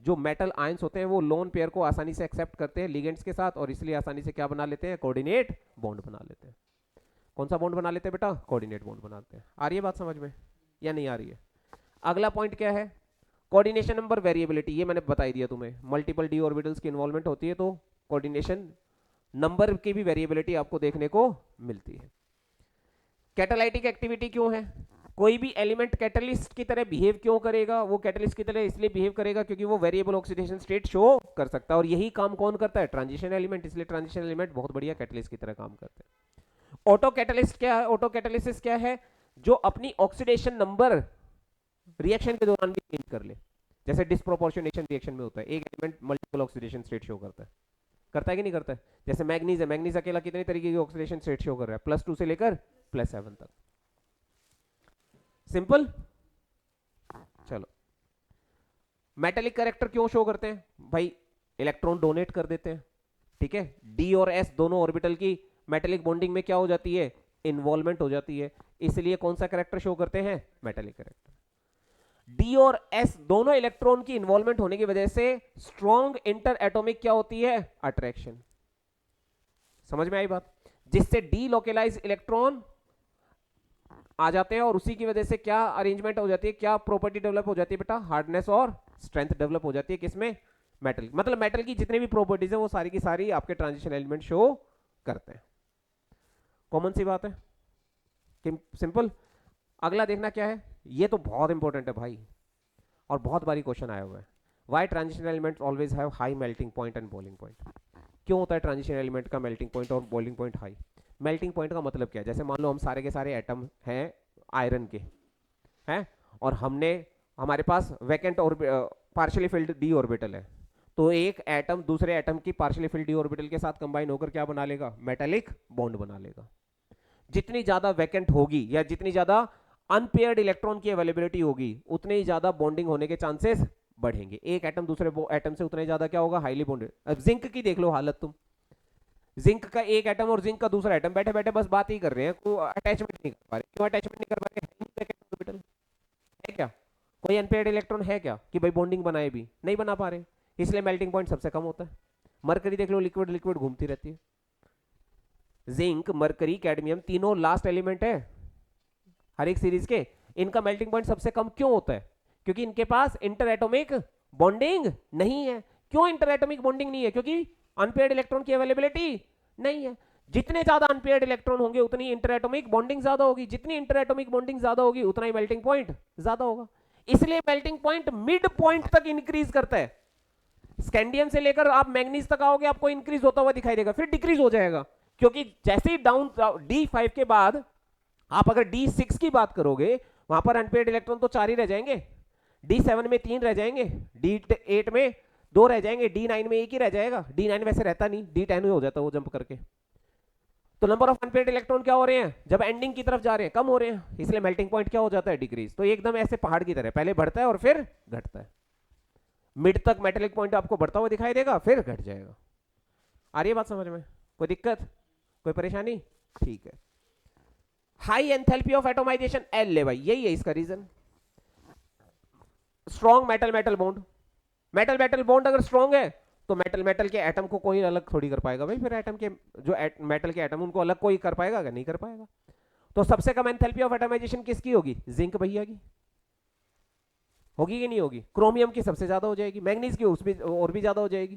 [SPEAKER 1] जो मेटल आयंस होते हैं वो लोन पेयर को आसानी से एक्सेप्ट करते हैं लिगेंड्स के साथ, और इसलिए आसानी से क्या बना लेते हैं? कोऑर्डिनेट बॉन्ड बना लेते हैं। कौन सा बॉन्ड बना लेते हैं बेटा? कोऑर्डिनेट बॉन्ड बनाते हैं। आ रही है बात समझ में या नहीं आ रही है? अगला पॉइंट क्या है? Coordination number variability. ये मैंने बता दिया तुम्हें, मल्टीपल डी ऑर्बिटल्स की इन्वॉल्वमेंट होती है तो कोऑर्डिनेशन नंबर की भी वेरिएबिलिटी आपको देखने को मिलती है। कैटालाइटिक एक्टिविटी क्यों है? कोई भी एलिमेंट कैटलिस्ट की तरह बिहेव क्यों करेगा? वो कैटलिस्ट की तरह इसलिए बिहेव करेगा क्योंकि वो वेरिएबल ऑक्सीडेशन स्टेट शो कर सकता है, और यही काम कौन करता है? Transition element. इसलिए ट्रांजिशन एलिमेंट बहुत बढ़िया कैटलिस्ट की तरह काम करते हैं। ऑटो कैटलिस्ट क्या है? ऑटो कैटलिसिस क्या है? जो अपनी ऑक्सीडेशन नंबर रिएक्शन के दौरान भी चेंज कर ले, जैसे डिस्प्रोपोर्शनेशन रिएक्शन में होता है, एक element multiple oxidation state show करता है कि नहीं करता है? जैसे मैग्नीज है, मैग्नीज अकेला कितने तरीके की ऑक्सीडेशन स्टेट शो कर रहा है? +2 से लेकर +7 तक। सिंपल। चलो, मेटेलिक कैरेक्टर क्यों शो करते हैं? भाई इलेक्ट्रॉन डोनेट कर देते हैं, ठीक है। डी और एस दोनों ऑर्बिटल की मेटेलिक बॉन्डिंग में क्या हो जाती है? इन्वॉल्वमेंट हो जाती है, इसलिए कौन सा कैरेक्टर शो करते हैं? Metallic character. डी और एस दोनों इलेक्ट्रॉन की इन्वॉल्वमेंट होने की वजह से स्ट्रॉन्ग इंटर एटॉमिक क्या होती है? अट्रैक्शन। समझ में आई बात? जिससे डी लोकेलाइज इलेक्ट्रॉन आ जाते हैं, और उसी की वजह से क्या अरेंजमेंट हो जाती है? क्या प्रॉपर्टी डेवलप हो जाती है बेटा? हार्डनेस और स्ट्रेंथ डेवलप हो जाती है। किसमें? मेटल। मतलब मेटल की जितनी भी प्रॉपर्टीज है वो सारी की सारी आपके ट्रांजिशन एलिमेंट शो करते हैं। कॉमन सी बात है, सिंपल। अगला देखना क्या है? ये तो बहुत इंपॉर्टेंट है भाई, और बहुत बारी क्वेश्चन आया हुआ है। Why transition elements always have high melting point and boiling point? क्यों होता है ट्रांजिशन एलिमेंट का मेल्टिंग पॉइंट और boiling point high? Melting point का मतलब क्या है? जैसे मान लो हम सारे के सारे एटम हैं आयरन के, हैं, और हमारे पास वैकेंट और पार्शियली फिल्ड डी ऑर्बिटल है, तो एक एटम दूसरे एटम की पार्शियली फिल्ड डी ऑर्बिटल के साथ कंबाइन होकर क्या बना लेगा? मेटालिक बॉन्ड बना लेगा। जितनी ज्यादा वैकेंट होगी या जितनी ज्यादा अनपेयर्ड इलेक्ट्रॉन की अवेलेबिलिटी होगी, उतने ही ज्यादा बॉन्डिंग होने के चांसेस बढ़ेंगे। एक एटम दूसरे एटम से उतना ही ज्यादा क्या होगा? Highly bonded. अब जिंक की देख लो हालत तुम, जिंक का एक एटम और जिंक का दूसरा एटम बैठे बैठे बस बात ही कर रहे हैं, कोई अटैचमेंट नहीं कर पा रहे। क्यों अटैचमेंट नहीं कर पा रहे? है क्या? कोई अनपेयर्ड इलेक्ट्रॉन है क्या कि भाई बॉन्डिंग बनाए? भी नहीं बना पा रहे, इसलिए मेल्टिंग पॉइंट सबसे कम होता है। मरकरी देख लो, लिक्विड लिक्विड घूमती रहती है। जिंक, मरकरी, कैडमियम तीनों लास्ट एलिमेंट है हर एक सीरीज के, इनका मेल्टिंग पॉइंट सबसे कम क्यों होता है? क्योंकि इनके पास इंटर एटॉमिक बॉन्डिंग नहीं है। क्यों इंटर एटॉमिक बॉन्डिंग नहीं है? क्योंकि अनपेयर्ड इलेक्ट्रॉन की अवेलेबिलिटी नहीं है। जितने ज्यादा अनपेयर्ड इलेक्ट्रॉन होंगे उतनी इंटर एटॉमिक बॉन्डिंग ज्यादा होगी, जितनी इंटर एटॉमिक बॉन्डिंग ज्यादा होगी उतना ही मेल्टिंग पॉइंट ज्यादा होगा। इसलिए मेल्टिंग पॉइंट मिड पॉइंट तक इंक्रीज करता है। स्कैंडियम से लेकर आप मैग्नीज तक आओगे, आपको इंक्रीज होता हुआ दिखाई देगा, फिर डिक्रीज हो जाएगा, क्योंकि जैसे ही डाउन D5 के बाद आप अगर D6 की बात करोगे, वहां पर अनपेयर्ड इलेक्ट्रॉन तो 4 ही रह जाएंगे, D7 में 3 रह जाएंगे, D8 में 2 रह जाएंगे, D9 में 1 ही रह जाएगा। D9 वैसे रहता नहीं, D10 में हो जाता है वो जंप करके। तो नंबर ऑफ अनपेयर्ड इलेक्ट्रॉन क्या हो रहे हैं जब एंडिंग की तरफ जा रहे हैं? कम हो रहे हैं, इसलिए मेल्टिंग पॉइंट क्या हो जाता है? डिक्रीज। तो एकदम ऐसे पहाड़ की तरह पहले बढ़ता है और फिर घटता है। मिड तक मेटेलिक पॉइंट आपको बढ़ता हुआ दिखाई देगा, फिर घट जाएगा। आ रही है बात समझ में? कोई दिक्कत, कोई परेशानी? ठीक है। High enthalpy of atomization L है भाई, यही है इसका reason. Strong metal metal bond, metal metal bond अगर स्ट्रॉन्ग है तो मेटल मेटल के एटम को कोई अलग थोड़ी कर पाएगा भाई, फिर एटम के जो मेटल के एटम उनको अलग कोई कर पाएगा क्या? नहीं कर पाएगा। तो सबसे कम एंथैल्पी ऑफ एटमाइजेशन किसकी होगी? जिंक भैया की होगी कि नहीं होगी? क्रोमियम की सबसे ज्यादा हो जाएगी, मैग्नीज की उस भी और भी ज्यादा हो जाएगी,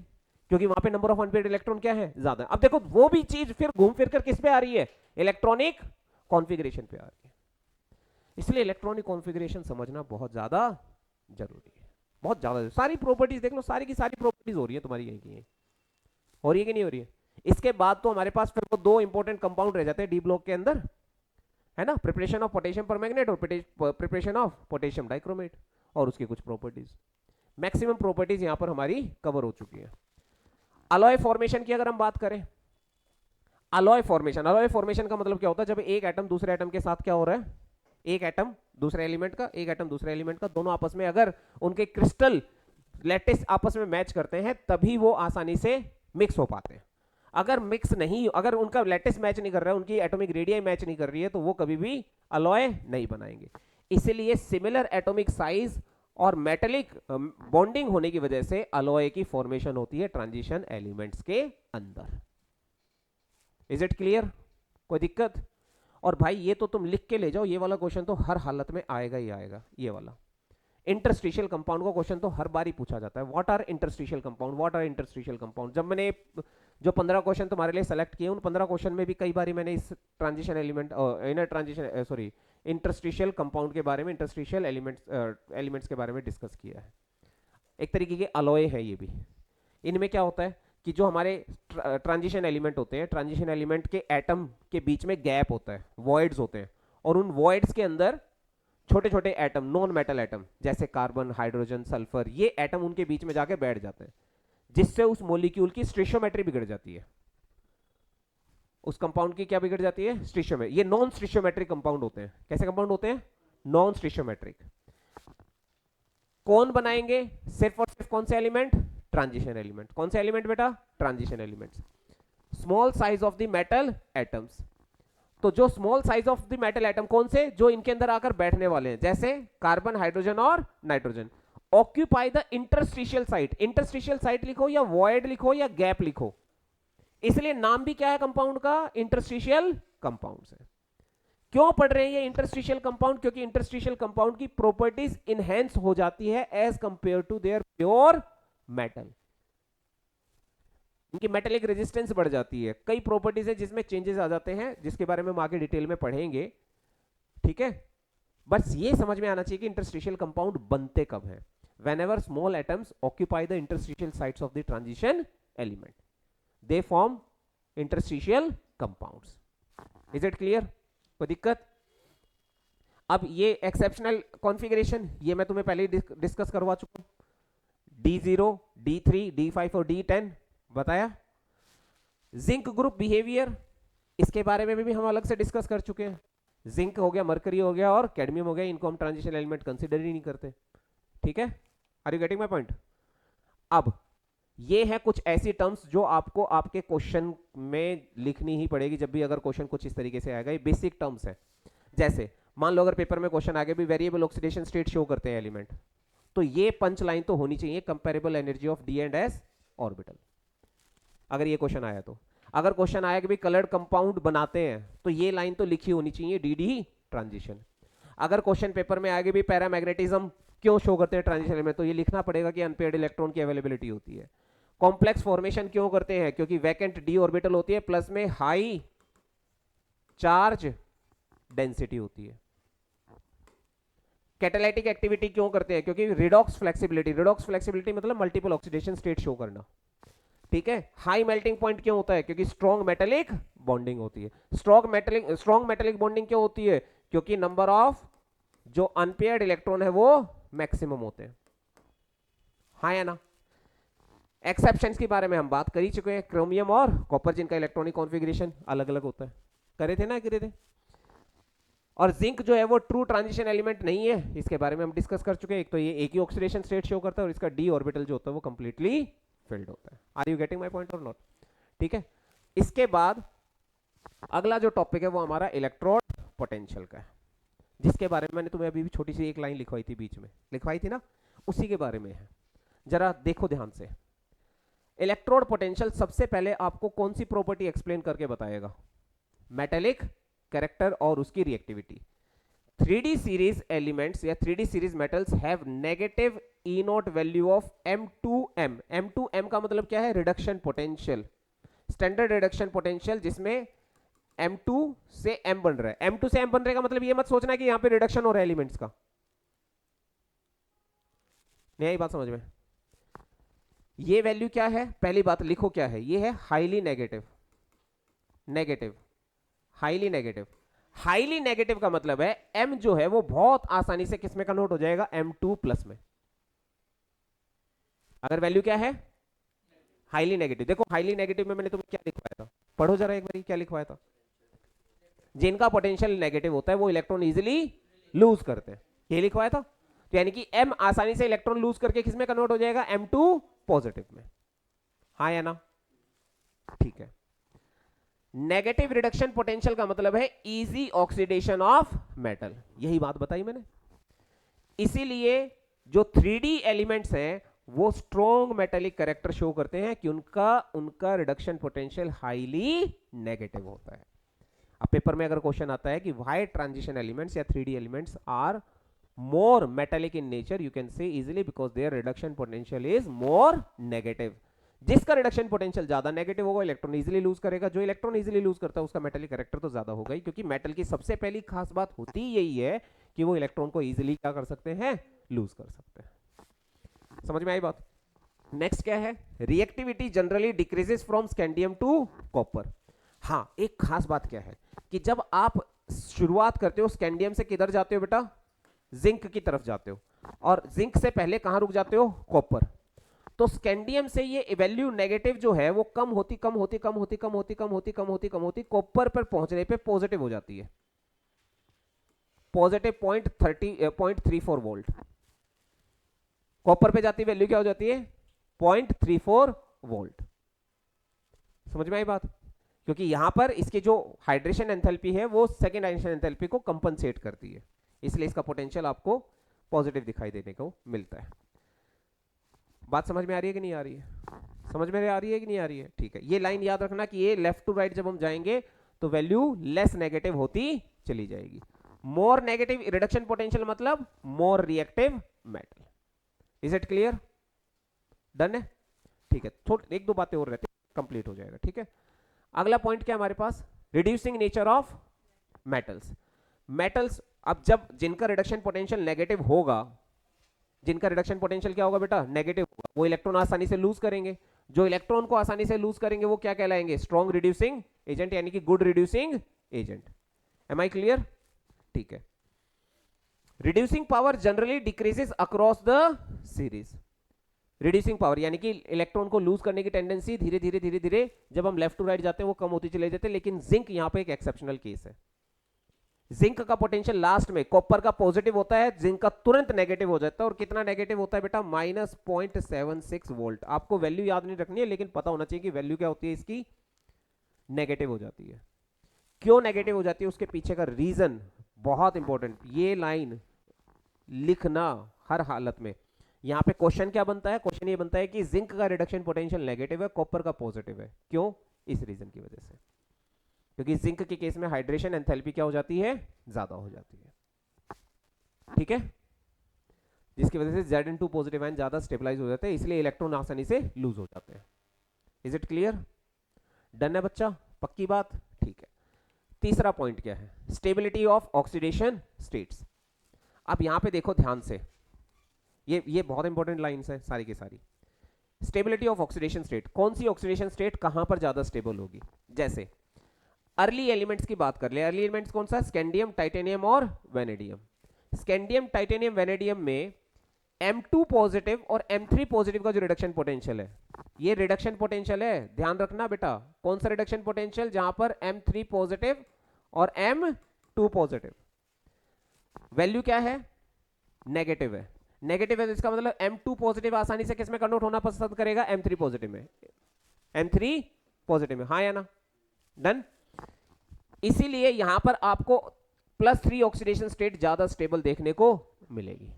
[SPEAKER 1] क्योंकि वहां पे नंबर ऑफ अनपेयर्ड इलेक्ट्रॉन क्या है? ज्यादा। अब देखो वो भी चीज फिर घूम फिर कर किस पे आ रही है? इलेक्ट्रॉनिक कॉन्फ़िगरेशन पे आ रही है। इसलिए इलेक्ट्रॉनिक कॉन्फ़िगरेशन समझना बहुत ज्यादा जरूरी है, बहुत ज्यादा। सारी प्रॉपर्टीज देख लो, सारी की सारी प्रॉपर्टीज हो रही है तुम्हारी, यही की हो रही है कि नहीं हो रही है? इसके बाद तो हमारे पास फिर वो दो इंपॉर्टेंट कंपाउंड रह जाते हैं डी ब्लॉक के अंदर, है ना, प्रिपरेशन ऑफ पोटेशियम परमैंगनेट और प्रिपरेशन ऑफ पोटेशियम डाइक्रोमेट, और उसकी कुछ प्रॉपर्टीज। मैक्सिमम प्रॉपर्टीज यहां पर हमारी कवर हो चुकी है। अलॉय फॉर्मेशन की अगर हम बात करें, अलॉय फॉर्मेशन का मतलब क्या होता है? जब एक एटम दूसरे एटम के साथ क्या हो रहा है? एक एटम दूसरे एलिमेंट का, एक एटम दूसरे एलिमेंट का, दोनों आपस में अगर उनके क्रिस्टल लैटिस आपस में मैच करते हैं तभी वो आसानी से मिक्स हो पाते हैं। अगर मिक्स नहीं, अगर उनका लैटिस मैच नहीं कर रहा है, उनकी एटॉमिक रेडियस मैच नहीं कर रही है, तो वो कभी भी अलॉय नहीं बनाएंगे। इसलिए सिमिलर एटॉमिक साइज और मेटेलिक बॉन्डिंग होने की वजह से अलॉय की फॉर्मेशन होती है ट्रांजिशन एलिमेंट्स के अंदर। Is it clear? कोई दिक्कत? और भाई ये तो तुम लिख के ले जाओ, ये वाला क्वेश्चन तो हर हालत में आएगा ही आएगा। ये वाला इंटरस्टिशियल कंपाउंड का क्वेश्चन तो हर बार ही पूछा जाता है। What are interstitial compound, what are interstitial compound. जब मैंने जो 15 क्वेश्चन तुम्हारे लिए सेलेक्ट किए, उन 15 क्वेश्चन में भी कई बार मैंने इस transition element, inner transition, sorry, interstitial compound के बारे में, इंटरस्टिशियल एलिमेंट्स के बारे में डिस्कस किया है। एक तरीके के अलॉय है ये भी। इनमें क्या होता है कि जो हमारे ट्रांजिशन एलिमेंट होते हैं, ट्रांजिशन एलिमेंट के एटम के बीच में गैप होता है, वॉइड्स होते हैं, और उन वॉइड्स के अंदर छोटे छोटे एटम, नॉन मेटल एटम जैसे कार्बन, हाइड्रोजन, सल्फर, ये एटम उनके बीच में जाके बैठ जाते हैं, जिससे उस मॉलिक्यूल की स्टिशियोमेट्री बिगड़ जाती है। उस कंपाउंड की क्या बिगड़ जाती है? स्टिशियोमेट्री। ये नॉन स्टिशियोमेट्रिक कंपाउंड होते हैं। कैसे कंपाउंड होते हैं? नॉन स्टिशियोमेट्रिक। कौन बनाएंगे? सिर्फ और सिर्फ कौन से एलिमेंट? Transition element. कौन से एलिमेंट बेटा? Transition elements. Small size of the metal atoms. तो जो small size of the metal atom कौन से? जो इनके अंदर आकर बैठने वाले हैं, जैसे कार्बन, हाइड्रोजन और nitrogen. Occupy the interstitial site. Interstitial site लिखो या वॉइड लिखो या गैप लिखो, इसलिए नाम भी क्या है कंपाउंड का? इंटरस्टिशियल कंपाउंड है। क्यों पढ़ रहे हैं ये इंटरस्टिशियल कंपाउंड? क्योंकि इंटरस्टिशियल कंपाउंड की प्रॉपर्टीज इनहेंस हो जाती है as compare to their pure metal. इनकी मेटेलिक रेजिस्टेंस बढ़ जाती है। कई प्रॉपर्टीज है जिसमें चेंजेस आ जाते हैं, जिसके बारे में हम आगे डिटेल में पढ़ेंगे, ठीक है। बस ये समझ में आना चाहिए कि इंटरस्टिशियल कंपाउंड बनते कब हैं। whenever small atoms occupy the interstitial sites of the transition element, they form interstitial compounds. Is it clear? कोई दिक्कत? अब ये एक्सेप्शनल कॉन्फ़िगरेशन ये मैं तुम्हें पहले ही डिस्कस करवा चुका हूं। D0, D3, D5 और D10 बताया। जिंक ग्रुप बिहेवियर, इसके बारे में भी हम अलग से डिस्कस कर चुके हैं। जिंक हो गया, मरकरी हो गया और कैडमियम हो गया, इनको हम ट्रांजिशन एलिमेंट कंसीडर ही नहीं करते, ठीक है। Are you getting my point? अब ये है कुछ ऐसी टर्म्स जो आपको आपके क्वेश्चन में लिखनी ही पड़ेगी जब भी अगर क्वेश्चन कुछ इस तरीके से आएगा। ये बेसिक टर्म्स है। जैसे मान लो अगर पेपर में क्वेश्चन आगे भी वेरिएबल ऑक्सीडेशन स्टेट शो करते हैं एलिमेंट, तो ये पंच लाइन तो होनी चाहिए, comparable energy of D and S orbital. अगर ये क्वेश्चन आया तो, अगर क्वेश्चन आया कि भी कलर्ड कंपाउंड बनाते हैं, तो ये लाइन तो लिखी होनी चाहिए, डी डी ट्रांजिशन। अगर क्वेश्चन पेपर में आगे भी पैरामैग्नेटिज्म क्यों शो करते हैं ट्रांजिशन में, तो ये लिखना पड़ेगा कि अनपेयर्ड इलेक्ट्रॉन की अवेलेबिलिटी होती है। कॉम्प्लेक्स फॉर्मेशन क्यों करते हैं? क्योंकि वैकेंट डी ऑर्बिटल होती है, प्लस में हाई चार्ज डेंसिटी होती है। कैटालाइटिक एक्टिविटी क्यों करते हैं? क्योंकि रिडॉक्स फ्लेक्सिबिलिटी, रिडॉक्स फ्लेक्सिबिलिटी मतलब मल्टीपल ऑक्सीडेशन स्टेट शो करना, ठीक है। हाई मेल्टिंग पॉइंट क्यों होता है? क्योंकि स्ट्रॉन्ग मेटेलिक बॉन्डिंग होती है। स्ट्रॉन्ग मेटेलिक बॉन्डिंग क्यों होती है? क्योंकि नंबर ऑफ जो अनपेयर्ड इलेक्ट्रॉन है वो मैक्सिमम होते हैं, हाँ या ना। एक्सेप्शंस के बारे में हम बात कर ही चुके हैं, क्रोमियम और कॉपर, जिनका इलेक्ट्रॉनिक कॉन्फ़िगरेशन अलग अलग होता है, करे थे ना, करे थे। और जिंक जो है वो ट्रू ट्रांजिशन एलिमेंट नहीं है, इसके बारे में हम डिस्कस कर चुके हैं। एक तो ये एक ही ऑक्सीडेशन स्टेट शो करता है और इसका डी ऑर्बिटल जो होता है वो कंप्लीटली फिल्ड होता है। Are you getting my point और नॉट? ठीक है। इसके बाद अगला जो टॉपिक है वो हमारा इलेक्ट्रोड पोटेंशियल का है, जिसके बारे में मैंने तुम्हें अभी भी छोटी सी एक लाइन लिखवाई थी, बीच में लिखवाई थी ना, उसी के बारे में है। जरा देखो ध्यान से, इलेक्ट्रोड पोटेंशियल सबसे पहले आपको कौन सी प्रॉपर्टी एक्सप्लेन करके बताएगा? मेटेलिक कैरेक्टर और उसकी रिएक्टिविटी। 3D सीरीज एलिमेंट्स या 3D series metals have negative E not value of M2M। M2M का मतलब क्या है? Reduction potential, standard reduction potential, जिसमें M2 से M बन रहा है। M2 से M बन रहा है का मतलब ये मत सोचना कि यहां पे रिडक्शन हो रहा है एलिमेंट्स का, नहीं आई बात समझ में? ये वैल्यू क्या है? पहली बात लिखो क्या है, ये है highly negative. Negative, highly negative. Highly negative का मतलब है M जो है वो बहुत आसानी से किस में कन्वर्ट हो जाएगा? M2 प्लस में। अगर वैल्यू क्या है? Highly negative. देखो हाईली नेगेटिव में मैंने तुम्हें क्या लिखवाया था, पढ़ो जरा एक बार, क्या लिखवाया था? जिनका पोटेंशियल नेगेटिव होता है वो इलेक्ट्रॉन इजीली लूज करते हैं, ये लिखवाया था। तो यानी कि M आसानी से इलेक्ट्रॉन लूज करके किस में कन्वर्ट हो जाएगा? M2 पॉजिटिव में। हाँ या ना? ठीक है। नेगेटिव रिडक्शन पोटेंशियल का मतलब है इजी ऑक्सीडेशन ऑफ मेटल, यही बात बताई मैंने। इसीलिए जो 3D एलिमेंट्स हैं वो स्ट्रॉन्ग मेटेलिक कैरेक्टर शो करते हैं कि उनका रिडक्शन पोटेंशियल हाईली नेगेटिव होता है। अब पेपर में अगर क्वेश्चन आता है कि व्हाई ट्रांजिशन एलिमेंट्स या 3D elements are more metallic in nature, you can say easily because their reduction potential is more negative। जिसका रिडक्शन पोटेंशियल ज्यादा नेगेटिव होगा इलेक्ट्रॉन इजीली लूज करेगा, जो इलेक्ट्रॉन इजीली लूज करता है उसका मेटेलिक कैरेक्टर तो ज्यादा होगा ही, क्योंकि मेटल की सबसे पहली खास बात होती यही है कि वो इलेक्ट्रॉन को इजीली क्या कर सकते हैं? लूज कर सकते हैं। समझ में आई बात? नेक्स्ट क्या है? Reactivity generally decreases from scandium to copper. हाँ, एक खास बात क्या है कि जब आप शुरुआत करते हो स्कैंडियम से किधर जाते हो बेटा? जिंक की तरफ जाते हो, और जिंक से पहले कहां रुक जाते हो? कॉपर। तो स्कैंडियम से ये वैल्यू नेगेटिव जो है वो कम होती कम होती कम होती कम होती कम होती कम होती कम होती कॉपर पर पहुंचने पे पॉजिटिव हो जाती है, पॉजिटिव 0.34 वोल्ट। कॉपर पे जाती वैल्यू क्या हो जाती है? 0.34 वोल्ट। समझ में आई बात? क्योंकि यहां पर इसकी जो हाइड्रेशन एंथैल्पी है वो सेकेंड हाइड्रेशन एंथैल्पी को कंपनसेट करती है, इसलिए इसका पोटेंशियल आपको पॉजिटिव दिखाई देने को मिलता है। बात समझ में आ रही है कि नहीं आ रही है? समझ में आ रही है कि नहीं आ रही है? ठीक है। ये लाइन याद रखना कि ये लेफ्ट टू राइट जब हम जाएंगे तो वैल्यू लेस नेगेटिव होती चली जाएगी। मोर नेगेटिव रिडक्शन पोटेंशियल मतलब more reactive metal. Is it clear? Done है? ठीक है। थोड़ी एक दो बातें और रहती, कंप्लीट हो जाएगा। ठीक है। अगला पॉइंट क्या हमारे पास? Reducing nature of metals. Metals अब जब जिनका रिडक्शन पोटेंशियल नेगेटिव होगा, जिनका रिडक्शन पोटेंशियल क्या होगा बेटा? नेगेटिव होगा, वो इलेक्ट्रॉन आसानी से लूज करेंगे। जो इलेक्ट्रॉन को आसानी से लूज करेंगे वो क्या कहलाएंगे? स्ट्रॉन्ग रिड्यूसिंग एजेंट, यानी कि good reducing agent. Am I clear? ठीक है। Reducing power generally decreases across the series. Reducing power यानी कि इलेक्ट्रॉन को लूज करने की टेंडेंसी धीरे धीरे धीरे धीरे जब हम लेफ्ट टू राइट जाते हैं वो कम होती चले जाते हैं, लेकिन जिंक यहां पे एक एक्सेप्शनल केस है। जिंक का पोटेंशियल लास्ट में कॉपर का पॉजिटिव होता है, जिंक का तुरंत नेगेटिव हो जाता है। और कितना नेगेटिव होता है बेटा? -0.76 वोल्ट। आपको वैल्यू याद नहीं रखनी है, लेकिन पता होना चाहिए कि वैल्यू क्या होती है इसकी? नेगेटिव हो जाती है। क्यों नेगेटिव हो जाती है? उसके पीछे का रीजन बहुत इंपॉर्टेंट, ये लाइन लिखना हर हालत में। यहां पे क्वेश्चन क्या बनता है? क्वेश्चन ये बनता है कि जिंक का रिडक्शन पोटेंशियल नेगेटिव है, कॉपर का पॉजिटिव है। क्यों? इस रीजन की वजह से, क्योंकि जिंक के केस में हाइड्रेशन एंथैल्पी क्या हो जाती है? ज्यादा हो जाती है। ठीक है। जिसकी वजह से Zn2 पॉजिटिव आयन ज्यादा स्टेबलाइज हो जाते हैं, इसलिए इलेक्ट्रॉन आसानी से लूज हो जाते हैं। Is it clear? डन है बच्चा? पक्की बात? ठीक है। तीसरा पॉइंट क्या है? Stability of oxidation states. अब यहां पे देखो ध्यान से, ये बहुत इंपॉर्टेंट लाइंस है सारी की सारी। स्टेबिलिटी ऑफ ऑक्सीडेशन स्टेट, कौन सी ऑक्सीडेशन स्टेट कहां पर ज्यादा स्टेबल होगी? जैसे अर्ली एलिमेंट्स की बात कर ले। अर्ली एलिमेंट्स कौन सा? स्कैंडियम, टाइटेनियम और वेनेडियम। स्कैंडियम, टाइटेनियम, वेनेडियम में M2 पॉजिटिव और M3 पॉजिटिव का जो रिडक्शन पोटेंशियल है, ये रिडक्शन पोटेंशियल है, ध्यान रखना बेटा। कौन सा रिडक्शन पोटेंशियल? जहां पर M3 पॉजिटिव और M2 पॉजिटिव, वैल्यू क्या है? नेगेटिव है। नेगेटिव है, इसका मतलब M2 पॉजिटिव आसानी से किसमें कन्वर्ट होना पसंद करेगा? M3 पॉजिटिव में। M3 पॉजिटिव में, हाँ या ना? डन। इसीलिए यहां पर आपको +3 ऑक्सीडेशन स्टेट ज्यादा स्टेबल देखने को मिलेगी।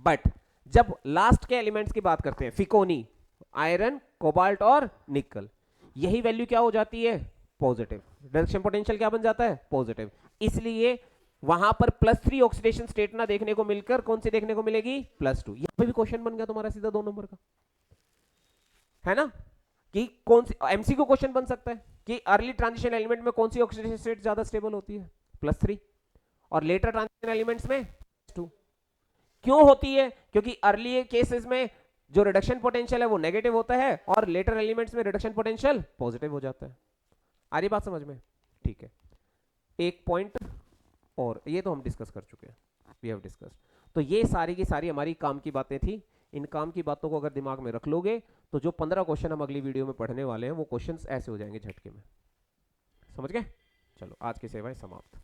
[SPEAKER 1] बट जब लास्ट के एलिमेंट्स की बात करते हैं, फिकोनी, आयरन, कोबाल्ट और निकल, यही वैल्यू क्या हो जाती है? पॉजिटिव। रिडक्शन पोटेंशियल क्या बन जाता है? पॉजिटिव। इसलिए वहां पर +3 ऑक्सीडेशन स्टेट ना देखने को मिलकर कौन सी देखने को मिलेगी? +2। यहां पे भी क्वेश्चन बन गया तुम्हारा सीधा 2 नंबर का, है ना? कि कौन सी एमसीक्यू क्वेश्चन बन सकता है कि अर्ली ट्रांजिशन एलिमेंट में कौन सी ऑक्सीडेशन स्टेट ज्यादा स्टेबल होती है? +3। और लेटर ट्रांजिशन एलिमेंट्स में 2। क्यों होती है? क्योंकि अर्ली केसेस में जो रिडक्शन पोटेंशियल है वो नेगेटिव होता है और लेटर एलिमेंट्स में रिडक्शन पोटेंशियल पॉजिटिव हो जाता है। आ रही बात समझ में? ठीक है। एक पॉइंट और ये तो हम डिस्कस कर चुके हैं, वी हैव डिस्कस। तो ये सारी की सारी हमारी काम की बातें थी। इन काम की बातों को अगर दिमाग में रख लोगे तो जो 15 क्वेश्चन हम अगली वीडियो में पढ़ने वाले हैं वो क्वेश्चंस ऐसे हो जाएंगे झटके में। समझ गए? चलो आज की सेवाएं समाप्त।